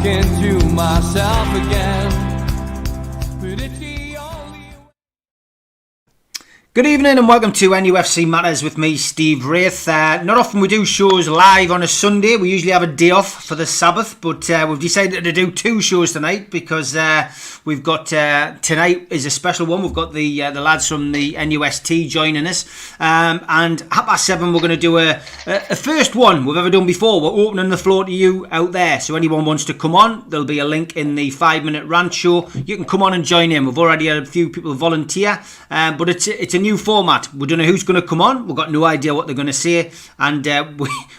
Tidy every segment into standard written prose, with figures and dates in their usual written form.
talking to myself again. But it's the only... Good evening and welcome to NUFC Matters with me, Steve Wraith. Not often we do shows live on a Sunday. We usually have a day off for the Sabbath, but we've decided to do two shows tonight because we've got tonight is a special one. We've got the lads from the NUST joining us, and 7:30 we're going to do a first one we've ever done before. We're opening the floor to you out there, so anyone wants to come on, there'll be a link in the 5-minute rant show. You can come on and join in. We've already had a few people volunteer, but it's a new format. We don't know who's going to come on. We've got no idea what they're going to say, and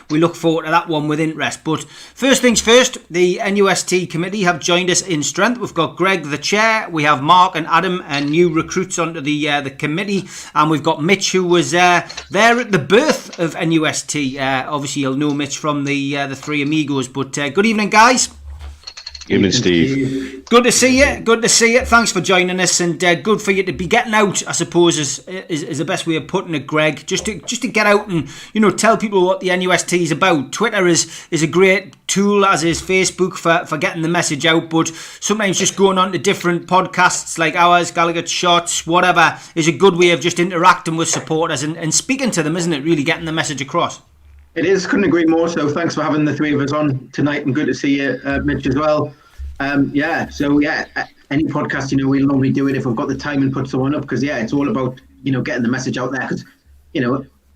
we look forward to that one with interest. But first things first, the NUST committee have joined us in strength. We've got Greg, the chair. We have Mark and Adam, and new recruits onto the committee, and we've got Mitch, who was there at the birth of NUST. Obviously, you'll know Mitch from the Three Amigos. But good evening, guys. Evening, Steve. Good to see you. Good to see you. Thanks for joining us, and good for you to be getting out, I suppose, is the best way of putting it, Greg. Just to get out and tell people what the NUST is about. Twitter is a great tool, as is Facebook, for getting the message out. But sometimes just going on to different podcasts like ours, Gallagher Shots, whatever, is a good way of just interacting with supporters and speaking to them, isn't it? Really getting the message across. It is, couldn't agree more. So thanks for having the three of us on tonight, and good to see you, Mitch, as well. Any podcast, we'll normally do it if we've got the time and put someone up, because it's all about getting the message out there, because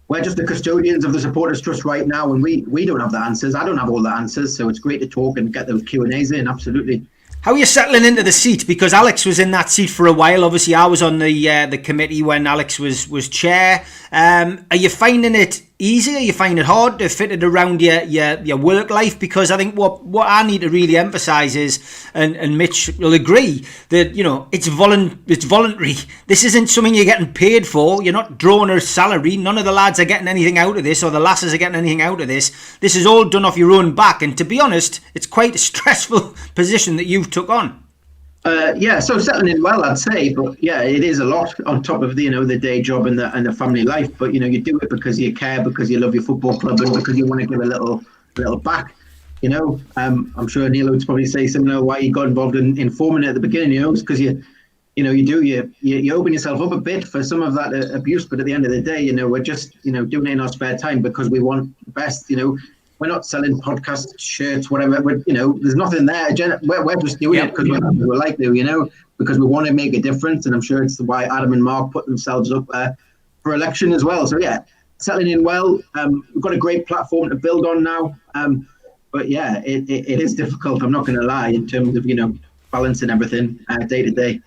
we're just the custodians of the Supporters Trust right now, and we don't have the answers. I don't have all the answers, so it's great to talk and get those Q&As in. Absolutely. How are you settling into the seat? Because Alex was in that seat for a while. Obviously, I was on the committee when Alex was chair. Are you finding it easy? Are you finding it hard to fit it around your work life? Because I think what I need to really emphasise is, and Mitch will agree, that it's voluntary. This isn't something you're getting paid for. You're not drawing a salary. None of the lads are getting anything out of this, or the lasses are getting anything out of this. This is all done off your own back. And to be honest, it's quite a stressful position that you've took on. So settling in well, I'd say, but it is a lot on top of the day job and the family life. But you do it because you care, because you love your football club, and because you want to give a little back. I'm sure Neil would probably say similar why you got involved in forming it at the beginning. It's because you open yourself up a bit for some of that abuse. But at the end of the day, we're just doing it in our spare time because we want the best. We're not selling podcast shirts, whatever. There's nothing there. We're just doing it because we like to, because we want to make a difference. And I'm sure it's why Adam and Mark put themselves up for election as well. So settling in well. We've got a great platform to build on now. But it is difficult. I'm not going to lie, in terms of balancing everything day to day.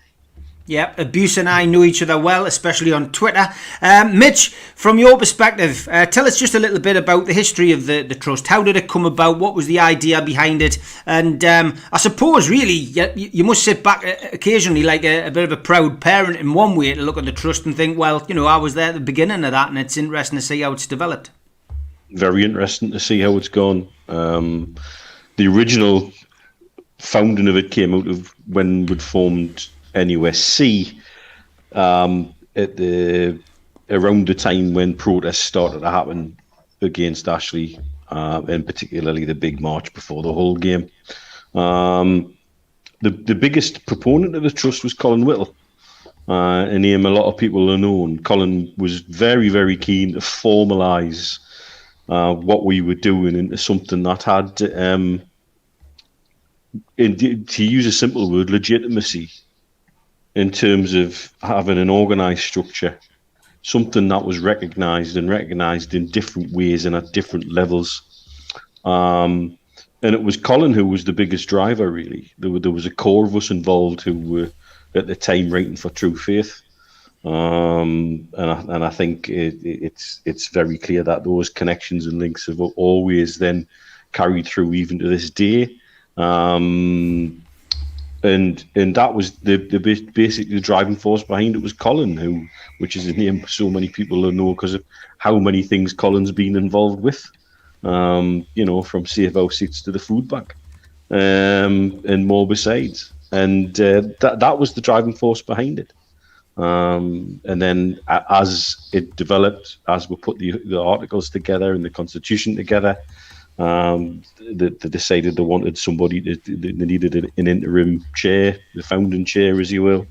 Yeah, Abuse and I know each other well, especially on Twitter. Mitch, from your perspective, tell us just a little bit about the history of the Trust. How did it come about? What was the idea behind it? And I suppose, really, you must sit back occasionally like a bit of a proud parent in one way to look at the Trust and think, well, I was there at the beginning of that, and it's interesting to see how it's developed. Very interesting to see how it's gone. The original founding of it came out of when we'd formed NUSC around the time when protests started to happen against Ashley, and particularly the big march before the whole game. The biggest proponent of the Trust was Colin Whittle, a name a lot of people have known. Colin was very, very keen to formalise what we were doing into something that had, to use a simple word, legitimacy, in terms of having an organised structure, something that was recognised in different ways and at different levels. And it was Colin who was the biggest driver, really. There was a core of us involved who were, at the time, writing for True Faith. And I think it's very clear that those connections and links have always then carried through even to this day. And that was basically the driving force behind it was Colin, which is a name so many people know because of how many things Colin's been involved with, from Save Our Seats to the food bank, and more besides. And that was the driving force behind it. And then as it developed, as we put the articles together and the constitution together, They decided they wanted somebody, they needed an interim chair, the founding chair, as you will.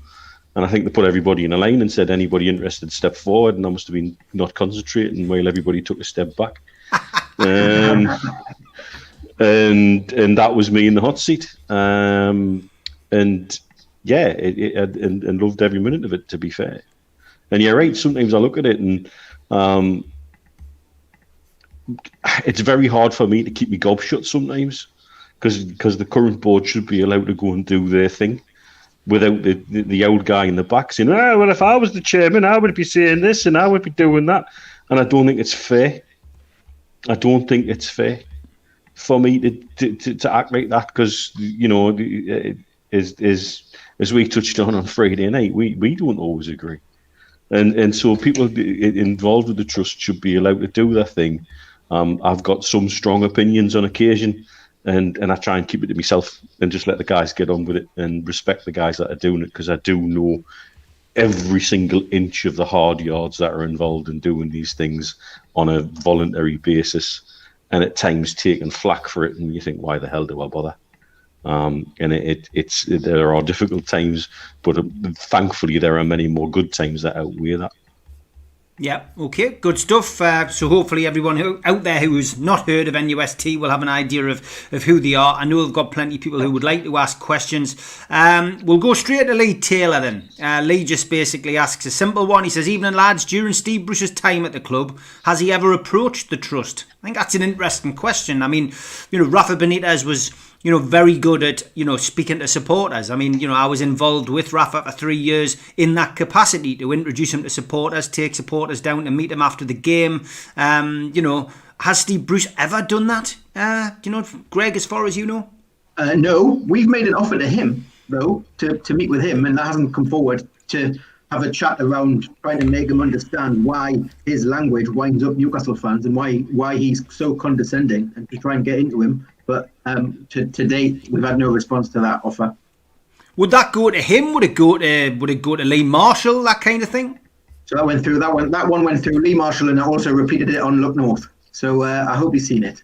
And I think they put everybody in a line and said, anybody interested, step forward. And I must have been not concentrating while everybody took a step back. And that was me in the hot seat. And yeah, and loved every minute of it, to be fair. And you're right, sometimes I look at it and it's very hard for me to keep my gob shut sometimes, because the current board should be allowed to go and do their thing without the old guy in the back saying, oh, well, if I was the chairman, I would be saying this and I would be doing that. And I don't think it's fair. I don't think it's fair for me to act like that, because, you know, as we touched on Friday night, we don't always agree. And so people involved with the trust should be allowed to do their thing. I've got some strong opinions on occasion, and I try and keep it to myself and just let the guys get on with it and respect the guys that are doing it, because I do know every single inch of the hard yards that are involved in doing these things on a voluntary basis, and at times taking flack for it, and you think, why the hell do I bother? And there are difficult times, but thankfully there are many more good times that outweigh that. Yeah, okay, good stuff. So hopefully everyone out there who's not heard of NUST will have an idea of who they are. I know we've got plenty of people who would like to ask questions. We'll go straight to Lee Taylor then. Lee just basically asks a simple one. He says, evening lads, during Steve Bruce's time at the club, has he ever approached the trust? I think that's an interesting question. I mean, you know, Rafa Benitez was, you know, very good at, you know, speaking to supporters. I mean, you know, I was involved with Rafa for 3 years in that capacity to introduce him to supporters, take supporters down to meet him after the game. You know, has Steve Bruce ever done that? Do you know, Greg, as far as you know? No, we've made an offer to him, though, to meet with him, and that hasn't come forward, to have a chat around trying to make him understand why his language winds up Newcastle fans and why he's so condescending, and to try and get into him. But to date, we've had no response to that offer. Would that go to him? Would it go to Lee Marshall? That kind of thing. So that went through. That one went through Lee Marshall, and I also repeated it on Look North. So I hope you've seen it.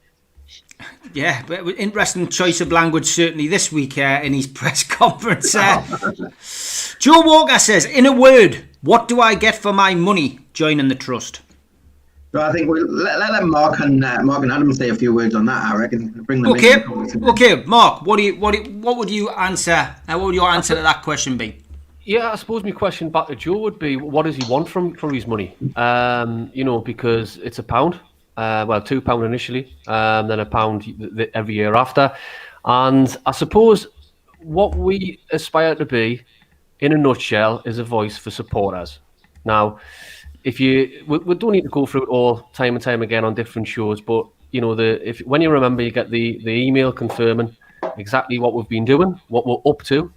Yeah, but interesting choice of language certainly this week in his press conference. Joe Walker says, in a word, what do I get for my money joining the trust? So I think we'll let Mark and Adam say a few words on that. I reckon. Bring them in. Okay, Mark. What would you answer? What would your answer to that question be? Yeah, I suppose my question back to Joe would be, what does he want from his money? You know, because it's £1. Well, £2 initially, then £1 every year after. And I suppose what we aspire to be, in a nutshell, is a voice for supporters. Now, we don't need to go through it all time and time again on different shows, but you know, when you remember, you get the email confirming exactly what we've been doing, what we're up to,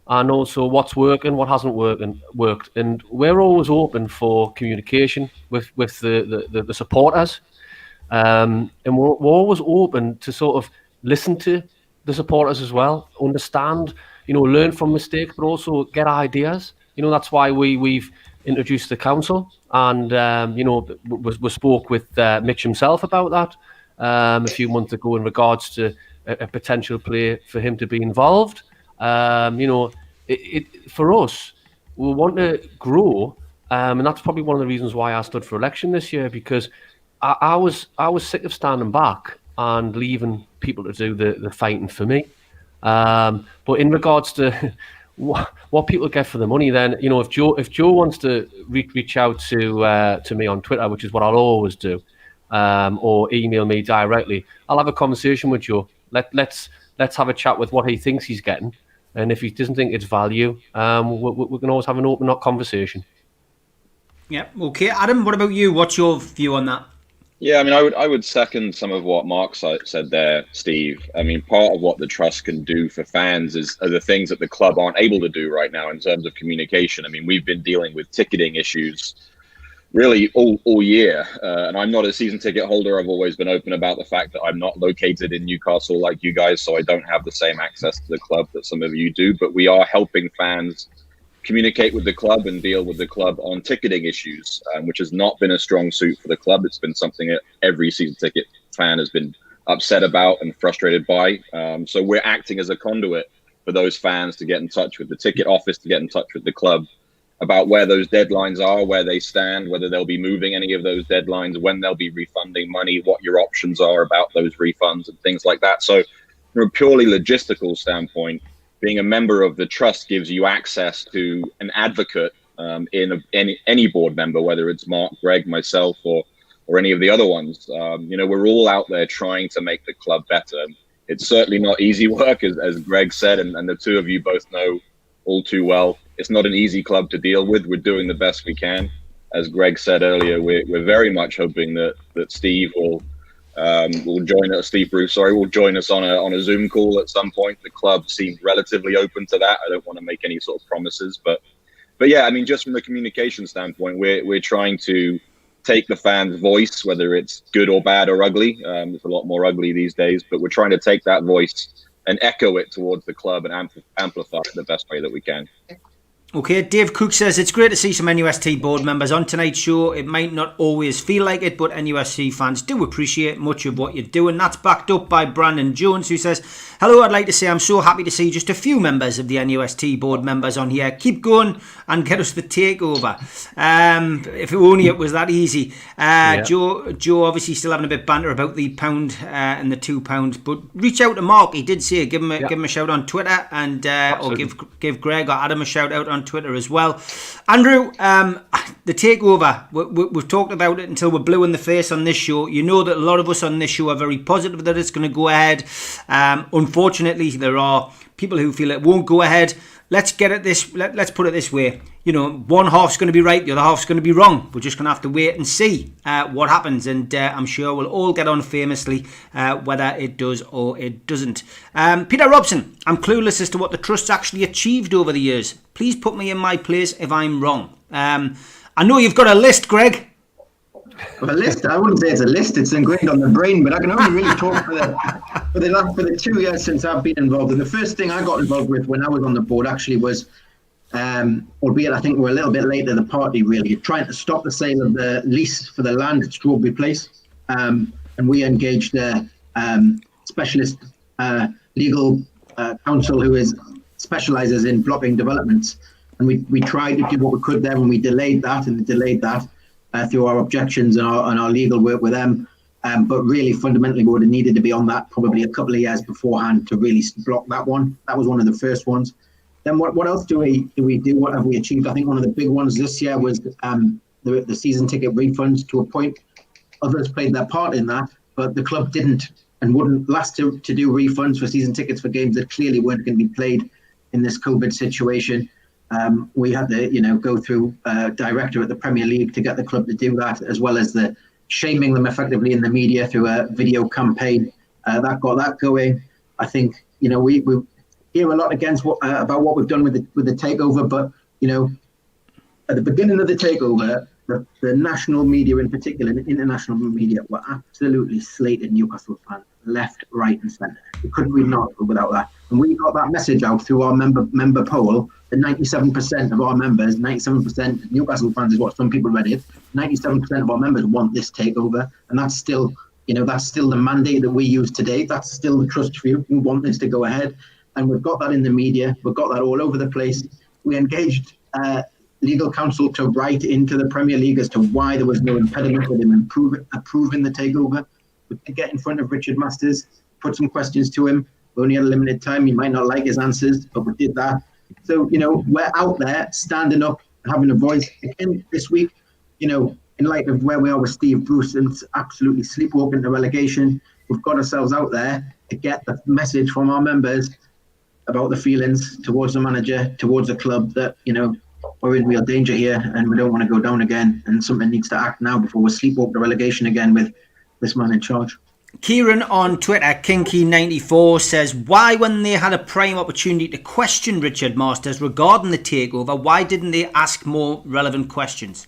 and also what's working, what hasn't worked. And we're always open for communication with the supporters. And we're always open to sort of listen to the supporters as well, understand, you know, learn from mistakes, but also get ideas. You know, that's why we've introduced the council, and you know, we spoke with Mitch himself about that a few months ago in regards to a potential play for him to be involved. You know, for us, we want to grow, and that's probably one of the reasons why I stood for election this year, because I was sick of standing back and leaving people to do the fighting for me. But in regards to what people get for the money, then, you know, if Joe wants to reach out to me on Twitter, which is what I'll always do, or email me directly, I'll have a conversation with Joe. Let's have a chat with what he thinks he's getting, and if he doesn't think it's value, we can always have an open conversation. Yeah. Okay, Adam. What about you? What's your view on that? Yeah, I mean, I would second some of what Mark said there, Steve. I mean, part of what the trust can do for fans are the things that the club aren't able to do right now in terms of communication. I mean, we've been dealing with ticketing issues really all year, and I'm not a season ticket holder. I've always been open about the fact that I'm not located in Newcastle like you guys, so I don't have the same access to the club that some of you do. But we are helping fans communicate with the club and deal with the club on ticketing issues, which has not been a strong suit for the club. It's been something that every season ticket fan has been upset about and frustrated by. So we're acting as a conduit for those fans to get in touch with the ticket office, to get in touch with the club about where those deadlines are, where they stand, whether they'll be moving any of those deadlines, when they'll be refunding money, what your options are about those refunds and things like that. So from a purely logistical standpoint, being a member of the trust gives you access to an advocate in any board member, whether it's Mark, Greg, myself, or any of the other ones. We're all out there trying to make the club better. It's certainly not easy work, as Greg said, and the two of you both know all too well. It's not an easy club to deal with. We're doing the best we can. As Greg said earlier, we're very much hoping that Steve will join us. Steve Bruce, will join us on a Zoom call at some point. The club seems relatively open to that. I don't want to make any sort of promises, but yeah, I mean, just from a communication standpoint, we're trying to take the fans' voice, whether it's good or bad or ugly. It's a lot more ugly these days, but we're trying to take that voice and echo it towards the club and amplify it the best way that we can. Okay, Dave Cook says, it's great to see some NUST board members on tonight's show. It might not always feel like it, but NUST fans do appreciate much of what you're doing. That's backed up by Brandon Jones, who says, hello, I'd like to say I'm so happy to see just a few members of the NUST board members on here. Keep going and get us the takeover. If only it was that easy. Joe obviously still having a bit of banter about the £1 and the £2, but reach out to Mark. He did say give him a shout on Twitter, and or give Greg or Adam a shout out on Twitter as well. Andrew, the takeover, we've talked about it until we're blue in the face on this show. You know that a lot of us on this show are very positive that it's going to go ahead. Unfortunately, there are people who feel it won't go ahead. Let's put it this way. One half's going to be right, the other half's going to be wrong. We're just going to have to wait and see what happens, and I'm sure we'll all get on famously whether it does or it doesn't. Peter Robson, I'm clueless as to what the trust's actually achieved over the years. Please put me in my place if I'm wrong. I know you've got a list, Greg. A list? I wouldn't say it's a list. It's ingrained on the brain, but I can only really talk for the 2 years since I've been involved. And the first thing I got involved with when I was on the board actually was, albeit I think we're a little bit late to the party, really, trying to stop the sale of the lease for the land at Strawberry Place. And we engaged a specialist legal counsel who specialises in blocking developments. And we tried to do what we could there, and we delayed that through our objections and our legal work with them. But really, fundamentally, we would have needed to be on that probably a couple of years beforehand to really block that one. That was one of the first ones. Then what else do we do? What have we achieved? I think one of the big ones this year was the season ticket refunds. To a point, others played their part in that, but the club didn't and wouldn't last to do refunds for season tickets for games that clearly weren't going to be played in this COVID situation. We had to, go through a director at the Premier League to get the club to do that, as well as the shaming them effectively in the media through a video campaign. That got that going. I think, we hear a lot about what we've done with the takeover, but, at the beginning of the takeover, the national media in particular, and international media, were absolutely slated Newcastle fans, left, right and centre. We couldn't read an article without that. And we got that message out through our member poll. 97% of our members, 97% Newcastle fans is what some people read it. 97% of our members want this takeover, and that's still the mandate that we use today. That's still the trust view. We want this to go ahead, and we've got that in the media. We've got that all over the place. We engaged legal counsel to write into the Premier League as to why there was no impediment with him approving the takeover. We could get in front of Richard Masters, put some questions to him. We only had a limited time. He might not like his answers, but we did that. So, we're out there standing up, having a voice. Again, this week, in light of where we are with Steve Bruce and absolutely sleepwalking to relegation, we've got ourselves out there to get the message from our members about the feelings towards the manager, towards the club, that, we're in real danger here and we don't want to go down again, and something needs to act now before we sleepwalk to relegation again with this man in charge. Kieran on Twitter, Kinky94, says, why, when they had a prime opportunity to question Richard Masters regarding the takeover, why didn't they ask more relevant questions?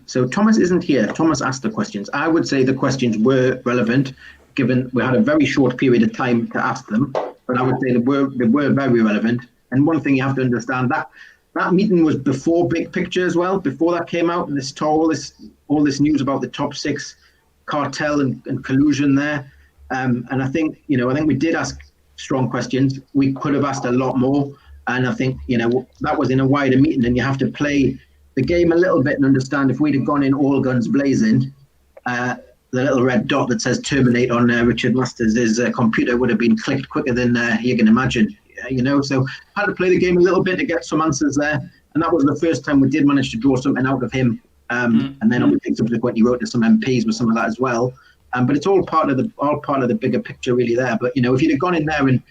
So Thomas isn't here. Thomas asked the questions. I would say the questions were relevant, given we had a very short period of time to ask them, but I would say they were very relevant. And one thing you have to understand, that meeting was before Big Picture as well, before that came out, and all this news about the top six. cartel and collusion there. And I think we did ask strong questions. We could have asked a lot more. And I think, that was in a wider meeting, and you have to play the game a little bit and understand if we'd have gone in all guns blazing, the little red dot that says terminate on Richard Masters' computer would have been clicked quicker than you can imagine. So had to play the game a little bit to get some answers there. And that was the first time we did manage to draw something out of him. And then obviously subsequently wrote to some MPs with some of that as well. But it's all part of the bigger picture really there. But, if you'd have gone in there and,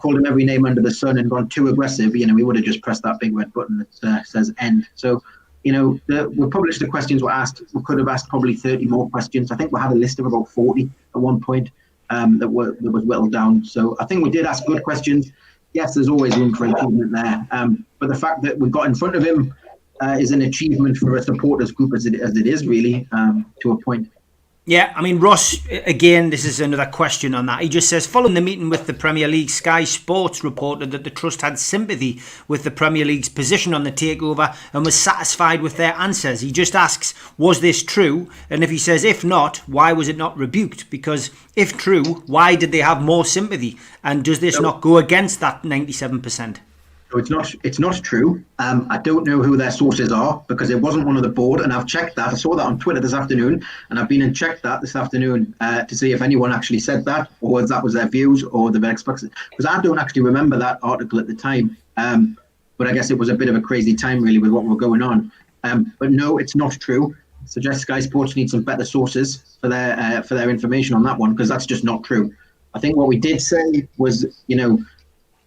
called him every name under the sun and gone too aggressive, we would have just pressed that big red button that says end. So, we published the questions were asked. We could have asked probably 30 more questions. I think we had a list of about 40 at one point that was whittled down. So I think we did ask good questions. Yes, there's always room for improvement there. But the fact that we got in front of him is an achievement for a supporters group as it is really, to a point. Yeah, I mean, Ross, again, this is another question on that. He just says, following the meeting with the Premier League, Sky Sports reported that the Trust had sympathy with the Premier League's position on the takeover and was satisfied with their answers. He just asks, was this true? And if he says, if not, why was it not rebuked? Because if true, why did they have more sympathy? And does this not go against that 97%? So it's not true. I don't know who their sources are because it wasn't one of the board, and I've checked that. I saw that on Twitter this afternoon, and I've been and checked that this afternoon to see if anyone actually said that, or if that was their views, or the experts. Because I don't actually remember that article at the time. But I guess it was a bit of a crazy time really with what were going on. But no, it's not true. I suggest Sky Sports need some better sources for their information on that one, because that's just not true. I think what we did say was,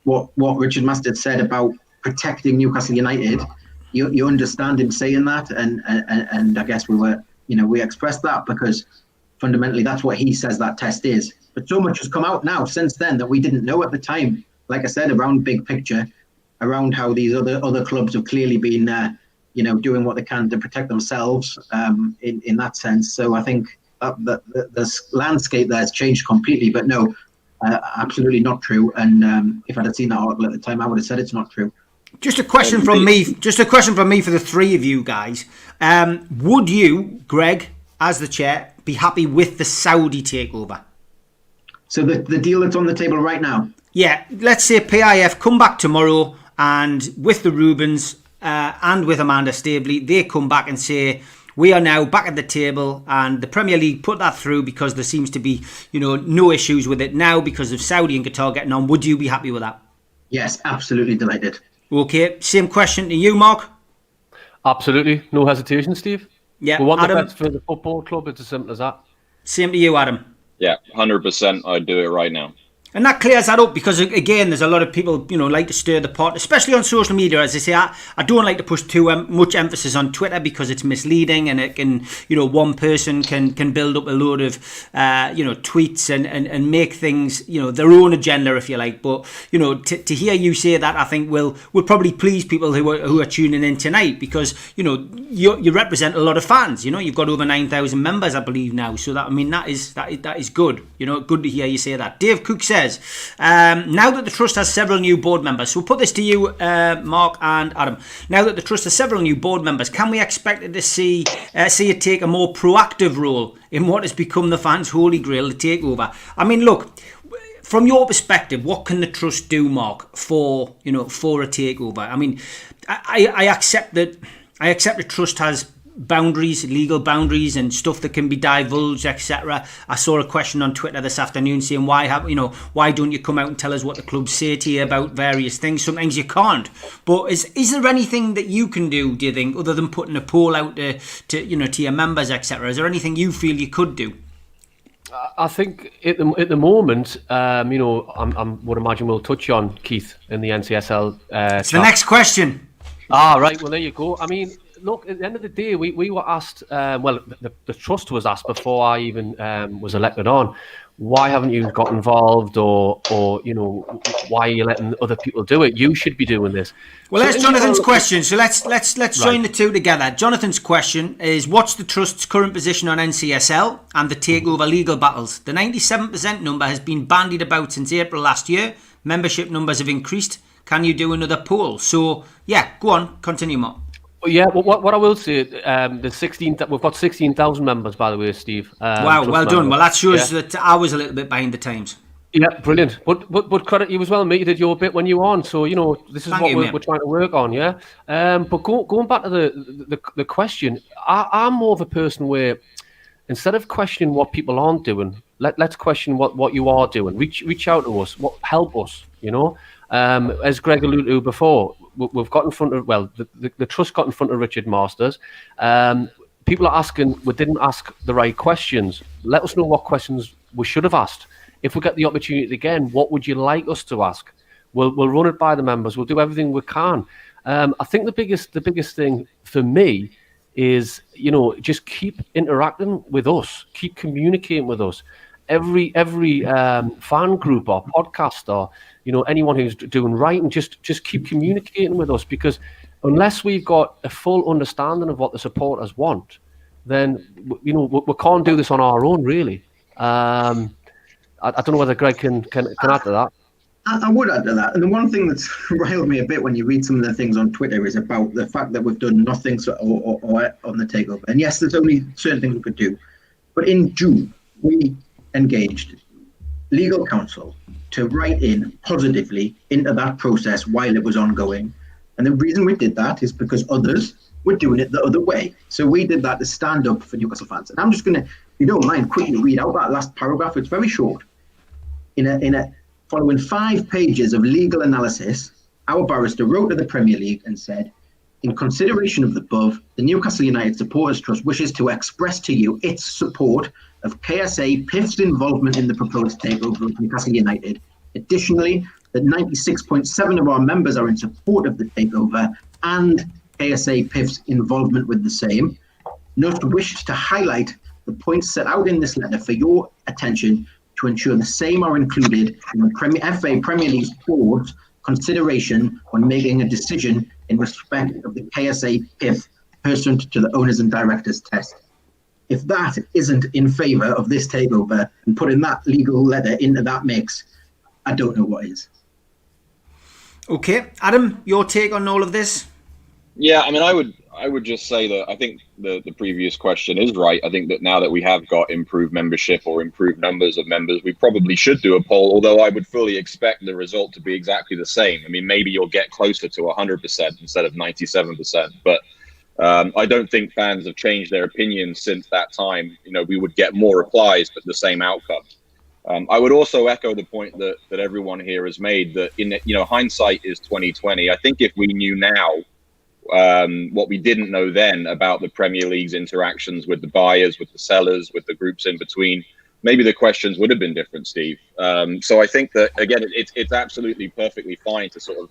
what Richard Masters said about protecting Newcastle United, you understand him saying that, and I guess we expressed that because fundamentally that's what he says that test is. But so much has come out now since then that we didn't know at the time. Like I said, around big picture, around how these other clubs have clearly been doing what they can to protect themselves in that sense. So I think that the landscape there has changed completely. But no. Absolutely not true. And if I'd have seen that article at the time, I would have said it's not true. Just a question from me for the three of you guys. Would you, Greg, as the chair, be happy with the Saudi takeover? So the deal that's on the table right now? Yeah, let's say PIF come back tomorrow and with the Rubens and with Amanda Stabley, they come back and say, we are now back at the table, and the Premier League put that through because there seems to be, no issues with it now because of Saudi and Qatar getting on. Would you be happy with that? Yes, absolutely delighted. Okay, same question to you, Mark. Absolutely, no hesitation, Steve. Yeah, we want Adam, the best for the football club. It's as simple as that. Same to you, Adam. Yeah, 100%. I'd do it right now. And that clears that up because, again, there's a lot of people, like to stir the pot, especially on social media. As I say, I don't like to push too much emphasis on Twitter because it's misleading and it can, one person can build up a load of, tweets and make things, their own agenda, if you like. But, to hear you say that, I think will probably please people who are tuning in tonight because, you represent a lot of fans. You've got over 9,000 members, I believe, now. So that is good. Good to hear you say that. Dave Cook says, now that the Trust has several new board members, so we'll put this to you, Mark and Adam. Now that the Trust has several new board members, can we expect to see it take a more proactive role in what has become the fans' holy grail, the takeover? I mean, look, from your perspective, what can the Trust do, Mark, for a takeover? I mean, I accept that the Trust has boundaries, legal boundaries and stuff that can be divulged, etc. I saw a question on Twitter this afternoon saying why don't you come out and tell us what the clubs say to you about various things? Sometimes you can't. But is there anything that you can do you think, other than putting a poll out to your members, etc.? Is there anything you feel you could do? I think at the moment, I would imagine we'll touch on Keith in the NCSL. It's the next question. Right. Well, there you go. I mean, look, at the end of the day, we were asked, the Trust was asked before I even was elected on, why haven't you got involved or why are you letting other people do it? You should be doing this. Well, that's Jonathan's question. So let's join the two together. Jonathan's question is, what's the Trust's current position on NCSL and the takeover legal battles? The 97% number has been bandied about since April last year. Membership numbers have increased. Can you do another poll? So, yeah, go on. Continue, Mark. Yeah, what I will say, we've got 16,000 members, by the way, Steve. Wow, well done. members. Well, that shows that I was a little bit behind the times. Yeah, brilliant. But credit you as well, mate. You did your bit when you were on. So, this is Thank what you, we're mate. trying to work on, yeah? But going back to the question, I'm more of a person where instead of questioning what people aren't doing, let's question what you are doing. Reach out to us. Help us, As Greg alluded to before, we've got in front of, the trust got in front of Richard Masters. People are asking, we didn't ask the right questions. Let us know what questions we should have asked. If we get the opportunity again, what would you like us to ask? We'll run it by the members. We'll do everything we can. I think the biggest thing for me is, just keep interacting with us, keep communicating with us. Every fan group or podcast or anyone who's doing writing, just keep communicating with us, because unless we've got a full understanding of what the supporters want, then we can't do this on our own, really. I don't know whether Greg can add to that. I would add to that. And the one thing that's riled me a bit when you read some of the things on Twitter is about the fact that we've done nothing or on the takeover. And yes, there's only certain things we could do. But in June, we engaged legal counsel to write in positively into that process while it was ongoing. And the reason we did that is because others were doing it the other way. So we did that to stand up for Newcastle fans. And I'm just going to, if you don't mind, quickly read out that last paragraph. It's very short. Following 5 pages of legal analysis, our barrister wrote to the Premier League and said, in consideration of the above, the Newcastle United Supporters Trust wishes to express to you its support of KSA PIF's involvement in the proposed takeover of Newcastle United. Additionally, that 96.7% of our members are in support of the takeover and KSA PIF's involvement with the same. NUST wished to highlight the points set out in this letter for your attention to ensure the same are included in the FA Premier League's board's consideration when making a decision in respect of the KSA PIF pursuant to the owners and directors test. If that isn't in favour of this takeover and putting that legal letter into that mix, I don't know what is. Okay, Adam, your take on all of this? Yeah, I mean, I would just say that I think the previous question is right. I think that now that we have got improved membership or improved numbers of members, we probably should do a poll, although I would fully expect the result to be exactly the same. I mean, maybe you'll get closer to 100% instead of 97%, but I don't think fans have changed their opinions since that time. We would get more replies, but the same outcome. I would also echo the point that everyone here has made, that hindsight is 2020. I think if we knew now what we didn't know then about the Premier League's interactions with the buyers, with the sellers, with the groups in between, maybe the questions would have been different, Steve. So I think that, again, it's absolutely perfectly fine to sort of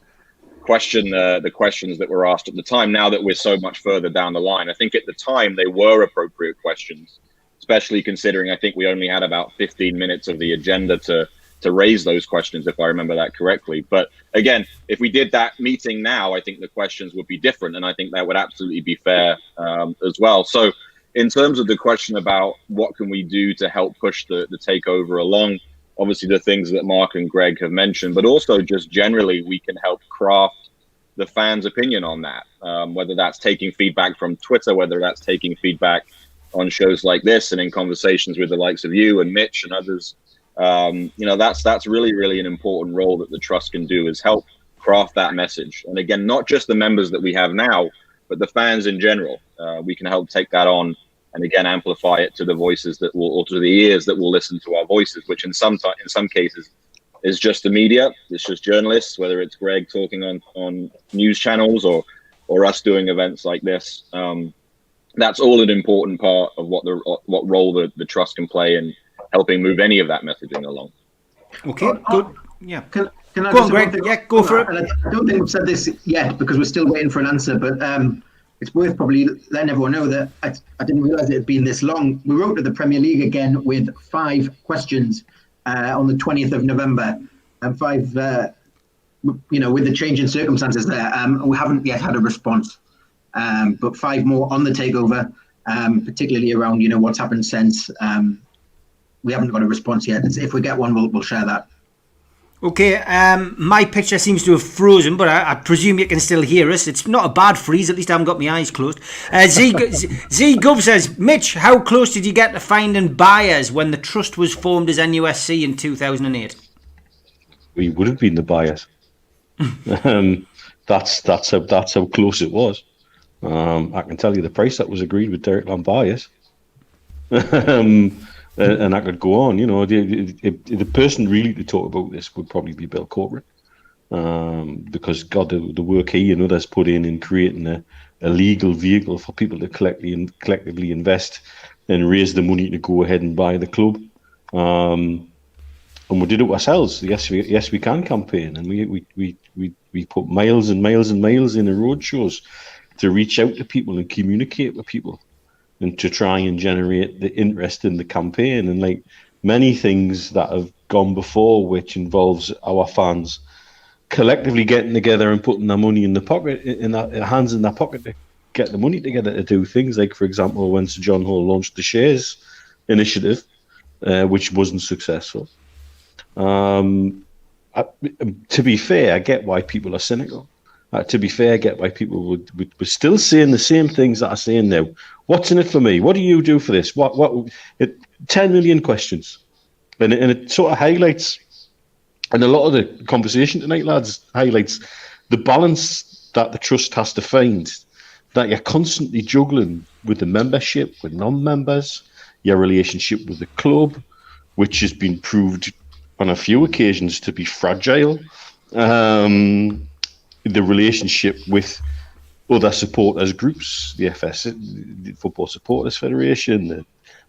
question the questions that were asked at the time, now that we're so much further down the line. I think at the time they were appropriate questions, especially considering I think we only had about 15 minutes of the agenda to raise those questions, if I remember that correctly. But again, if we did that meeting now, I think the questions would be different, and I think that would absolutely be fair as well. So in terms of the question about what can we do to help push the takeover along, obviously the things that Mark and Greg have mentioned, but also just generally we can help craft the fans' opinion on that, whether that's taking feedback from Twitter, whether that's taking feedback on shows like this and in conversations with the likes of you and Mitch and others. That's really, really an important role that the trust can do, is help craft that message. And again, not just the members that we have now, but the fans in general. We can help take that on and again amplify it to the voices that will, or to the ears that will listen to our voices, which in some cases is just the media. It's just journalists, whether it's Greg talking on news channels or us doing events like this. That's all an important part of what role the trust can play in helping move any of that messaging along. Okay, good. Yeah. Can I Go on, Greg. Yeah, go for it. And I don't think we've said this yet because we're still waiting for an answer, but it's worth probably letting everyone know that I didn't realise it had been this long. We wrote to the Premier League again with 5 questions on the 20th of November, and 5, with the change in circumstances there, we haven't yet had a response. But 5 more on the takeover, particularly around, what's happened since. We haven't got a response yet. If we get one, we'll share that. Okay, my picture seems to have frozen, but I presume you can still hear us. It's not a bad freeze, at least I haven't got my eyes closed. Z Gov says, Mitch, how close did you get to finding buyers when the trust was formed as NUSC in 2008? We would have been the buyers. That's how close it was. I can tell you the price that was agreed with Derek Lamb buyers. And I could go on, you know. The person really to talk about this would probably be Bill Corcoran, because God, the work he and others put in creating a legal vehicle for people to collectively invest and raise the money to go ahead and buy the club. And we did it ourselves. Yes, we can campaign, and we put miles and miles and miles in the road shows to reach out to people and communicate with people, and to try and generate the interest in the campaign. And like many things that have gone before, which involves our fans collectively getting together and putting their money in the pocket, in their hands in their pocket to get the money together to do things. Like, for example, when Sir John Hall launched the Shares initiative, which wasn't successful. To be fair, I get why people are cynical. To be fair, I get why people would still saying the same things that I'm saying now. What's in it for me? What do you do for this? What? 10 million questions. And it sort of highlights, and a lot of the conversation tonight, lads, highlights the balance that the trust has to find, that you're constantly juggling with the membership, with non-members, your relationship with the club, which has been proved on a few occasions to be fragile. The relationship with other supporters groups, the FS, the Football Supporters Federation,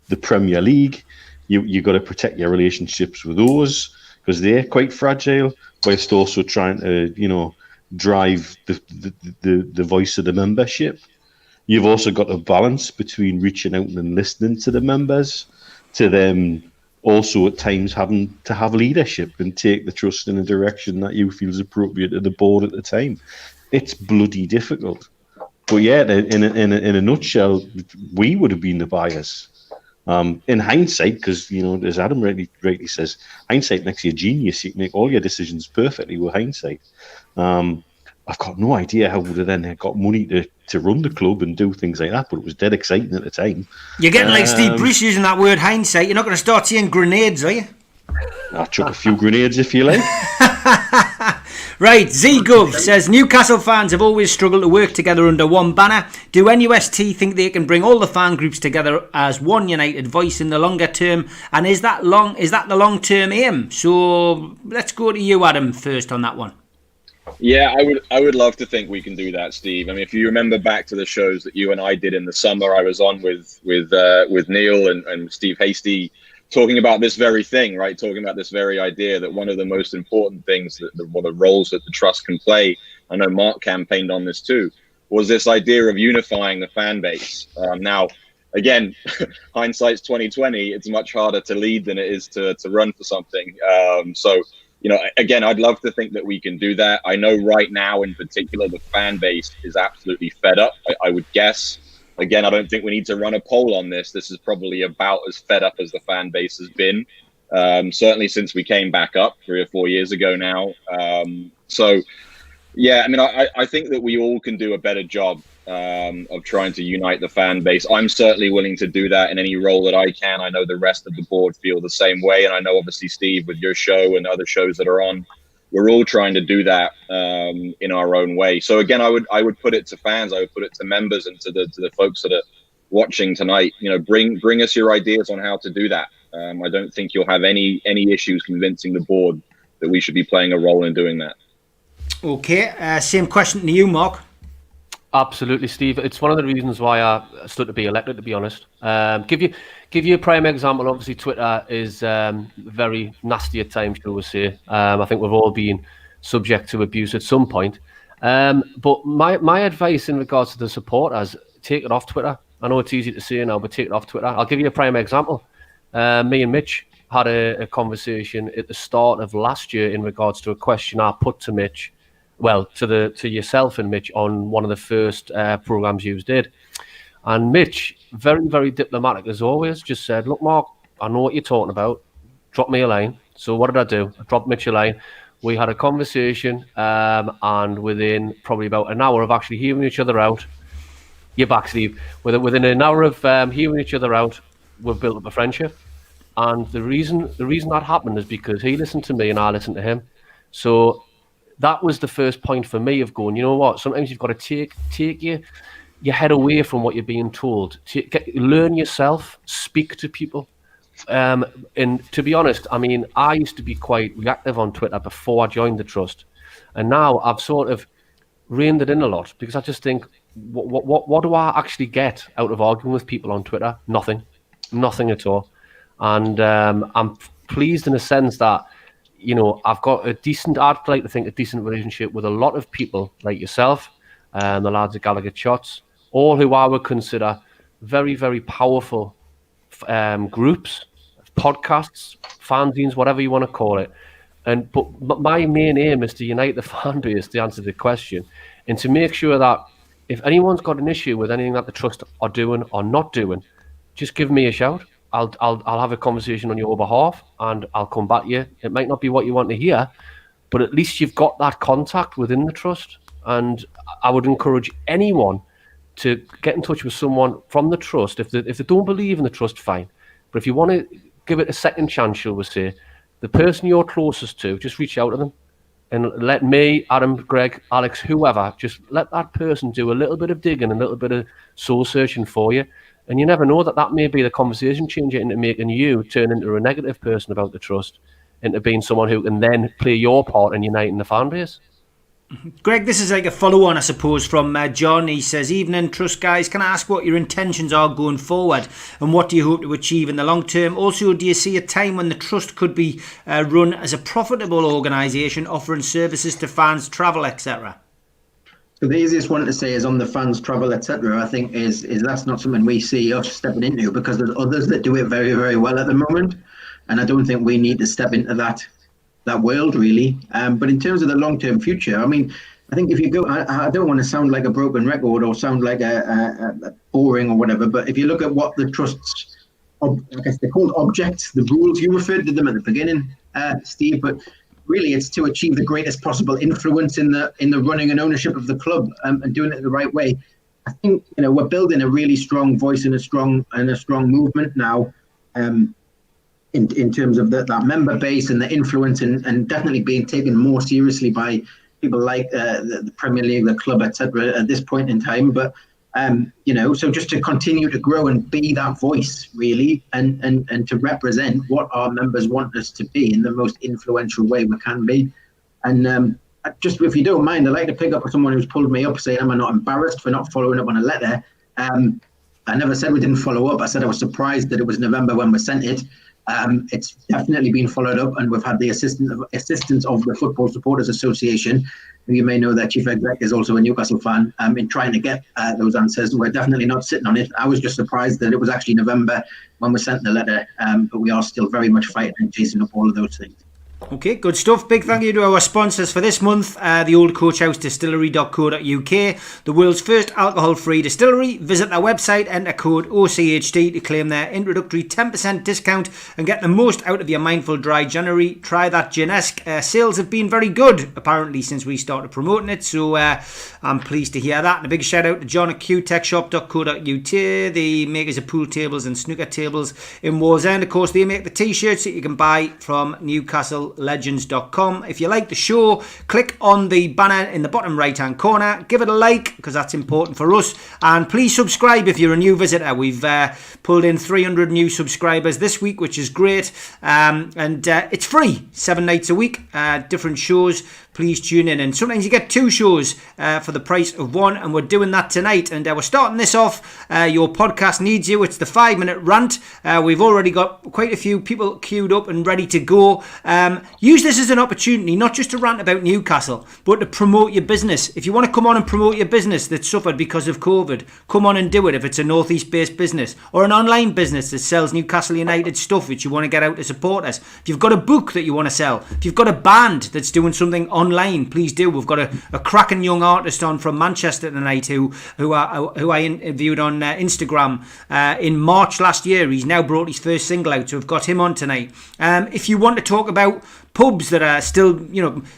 the Premier League. You got to protect your relationships with those because they're quite fragile, whilst also trying to, you know, drive the voice of the membership. You've also got a balance between reaching out and listening to the members, to them also at times having to have leadership and take the trust in a direction that you feel is appropriate to the board at the time. It's bloody difficult. But yeah, in a nutshell, we would have been the buyers. In hindsight, because, you know, as Adam rightly says, hindsight makes you a genius. You can make all your decisions perfectly with hindsight. I've got no idea how would have then got money to run the club and do things like that, but it was dead exciting at the time. You're getting like Steve Bruce using that word hindsight. You're not going to start seeing grenades, are you? I'll chuck a few grenades if you like. Right, Z-Gov says, Newcastle fans have always struggled to work together under one banner. Do NUST think they can bring all the fan groups together as one united voice in the longer term? And is that the long-term aim? So let's go to you, Adam, first on that one. Yeah, I would love to think we can do that, Steve. I mean, if you remember back to the shows that you and I did in the summer, I was on with Neil and Steve Hasty, talking about this very thing, right? Talking about this very idea that one of the most important things that the roles that the trust can play, I know Mark campaigned on this too, was this idea of unifying the fan base. Now, again, hindsight's 2020. It's much harder to lead than it is to run for something. So, you know, again, I'd love to think that we can do that. I know right now, in particular, the fan base is absolutely fed up. I would guess. Again, I don't think we need to run a poll on this. This is probably about as fed up as the fan base has been, certainly since we came back up 3 or 4 years ago now. So, yeah, I mean, I think that we all can do a better job of trying to unite the fan base. I'm certainly willing to do that in any role that I can. I know the rest of the board feel the same way. And I know, obviously, Steve, with your show and other shows that are on, we're all trying to do that in our own way. So again, I would put it to fans, I would put it to members and to the folks that are watching tonight. You know, bring us your ideas on how to do that. I don't think you'll have any issues convincing the board that we should be playing a role in doing that. Okay, same question to you, Mark. Absolutely, Steve. It's one of the reasons why I stood to be elected, to be honest. Give you a prime example. Obviously, Twitter is very nasty at times, shall we say. I think we've all been subject to abuse at some point. But my advice in regards to the supporters, take it off Twitter. I know it's easy to say now, but take it off Twitter. I'll give you a prime example. Me and Mitch had a conversation at the start of last year in regards to a question I put to Mitch. Well, to yourself and Mitch on one of the first programs you did. And Mitch, very, very diplomatic as always, just said, look, Mark, I know what you're talking about. Drop me a line. So what did I do? I dropped Mitch a line. We had a conversation, and within probably about an hour of actually hearing each other out, you're back, Steve. Within an hour of hearing each other out, we've built up a friendship. And the reason that happened is because he listened to me and I listened to him. So that was the first point for me of going, you know what? Sometimes you've got to take your head away from what you're being told. Learn yourself, speak to people. And to be honest, I mean, I used to be quite reactive on Twitter before I joined the trust. And now I've sort of reined it in a lot because I just think, what do I actually get out of arguing with people on Twitter? Nothing at all. And I'm pleased in a sense that, you know, I've got I'd like to think a decent relationship with a lot of people like yourself, the lads at Gallagher Shots, all who I would consider very, very powerful groups, podcasts, fanzines, whatever you want to call it. But my main aim is to unite the fan base, to answer the question, and to make sure that if anyone's got an issue with anything that the trust are doing or not doing, just give me a shout. I'll have a conversation on your behalf and I'll come back to you. It might not be what you want to hear, but at least you've got that contact within the trust. And I would encourage anyone to get in touch with someone from the trust. If they don't believe in the trust, fine. But if you want to give it a second chance, shall we say, the person you're closest to, just reach out to them. And let me, Adam, Greg, Alex, whoever, just let that person do a little bit of digging, a little bit of soul searching for you. And you never know that may be the conversation changer into making you turn into a negative person about the trust, into being someone who can then play your part in uniting the fan base. Greg, this is like a follow-on, I suppose, from John. He says, evening, Trust guys. Can I ask what your intentions are going forward and what do you hope to achieve in the long term? Also, do you see a time when the Trust could be run as a profitable organisation offering services to fans, travel, etc.? So the easiest one to say is on the fans, travel, etc. I think is that's not something we see us stepping into because there's others that do it very, very well at the moment. And I don't think we need to step into that world really. But in terms of the long-term future, I mean, I think if you go, I don't want to sound like a broken record or sound like a boring or whatever, but if you look at what the Trust's, I guess they're called objects, the rules, you referred to them at the beginning, Steve, but really it's to achieve the greatest possible influence in the running and ownership of the club and doing it the right way. I think, you know, we're building a really strong voice and a strong movement now. In terms of that member base and the influence and definitely being taken more seriously by people like the Premier League, the club, etc. at this point in time. But, you know, so just to continue to grow and be that voice really and to represent what our members want us to be in the most influential way we can be. And just, if you don't mind, I'd like to pick up on someone who's pulled me up saying, am I not embarrassed for not following up on a letter? I never said we didn't follow up. I said I was surprised that it was November when we sent it. It's definitely been followed up, and we've had the assistance of the Football Supporters Association, who you may know their chief exec is also a Newcastle fan, in trying to get those answers. We're definitely not sitting on it. I was just surprised that it was actually November when we sent the letter, but we are still very much fighting and chasing up all of those things. Okay, good stuff. Big thank you to our sponsors for this month, the Old Coach House Distillery.co.uk, the world's first alcohol-free distillery. Visit their website, enter code OCHD to claim their introductory 10% discount and get the most out of your Mindful Dry January. Try that gin-esque. Sales have been very good, apparently, since we started promoting it, so I'm pleased to hear that. And a big shout out to John at qtechshop.co.uk, the makers of pool tables and snooker tables in Wallsend. Of course, they make the t-shirts that you can buy from NewcastleLegends.com. If you like the show, click on the banner in the bottom right hand corner, give it a like because that's important for us, and please subscribe if you're a new visitor. We've pulled in 300 new subscribers this week, which is great, and it's free 7 nights a week, different shows. Please tune in, and sometimes you get 2 shows for the price of 1, and we're doing that tonight, and we're starting this off. Your podcast needs you. It's the 5-minute rant. We've already got quite a few people queued up and ready to go. Use this as an opportunity, not just to rant about Newcastle, but to promote your business. If you want to come on and promote your business that suffered because of COVID, come on and do it. If it's a Northeast based business or an online business that sells Newcastle United stuff which you want to get out to support us, if you've got a book that you want to sell, if you've got a band that's doing something online online, please do. We've got a cracking young artist on from Manchester tonight who I interviewed on Instagram in March last year. He's now brought his first single out, so we've got him on tonight. If you want to talk about pubs that are still,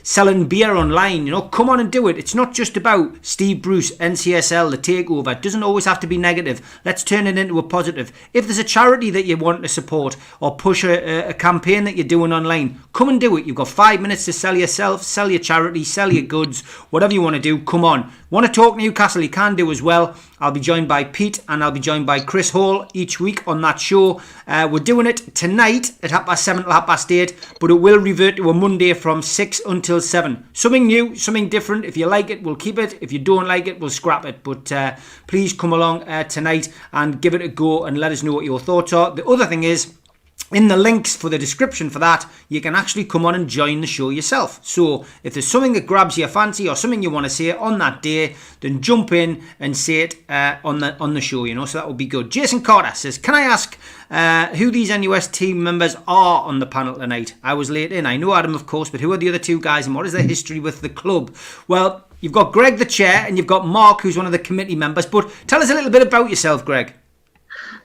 selling beer online, come on and do it. It's not just about Steve Bruce, NCSL, the Takeover. It doesn't always have to be negative. Let's turn it into a positive. If there's a charity that you want to support or push a campaign that you're doing online, come and do it. You've got 5 minutes to sell yourself, sell your charity, sell your goods, whatever you want to do, come on. Want to talk Newcastle, you can do as well. I'll be joined by Pete and I'll be joined by Chris Hall each week on that show. We're doing it tonight at 7:30 till 8:30, but it will revert to a Monday from 6 until 7. Something new, something different. If you like it, we'll keep it. If you don't like it, we'll scrap it. But please come along tonight and give it a go and let us know what your thoughts are. The other thing is, in the links for the description for that, you can actually come on and join the show yourself. So if there's something that grabs your fancy or something you want to say on that day, then jump in and say it on the show, so that would be good. Jason Carter says, can I ask who these NUS team members are on the panel tonight? I was late in. I know Adam, of course, but who are the other two guys and what is their history with the club? Well, you've got Greg, the chair, and you've got Mark, who's one of the committee members. But tell us a little bit about yourself, Greg.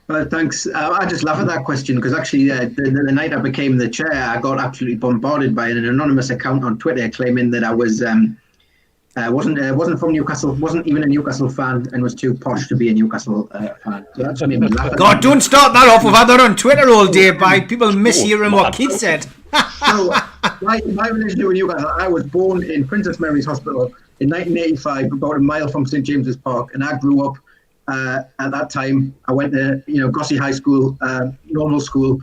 Well, thanks. I just laugh at that question because actually the night I became the chair, I got absolutely bombarded by an anonymous account on Twitter claiming that I was wasn't from Newcastle, wasn't even a Newcastle fan, and was too posh to be a Newcastle fan. So that's made me laugh. God, don't start that off. We've had that on Twitter all day by people mishearing what Keith said. So my relation to Newcastle, I was born in Princess Mary's Hospital in 1985, about a mile from St James's Park, and I grew up. At that time, I went to Gossie High School, normal school.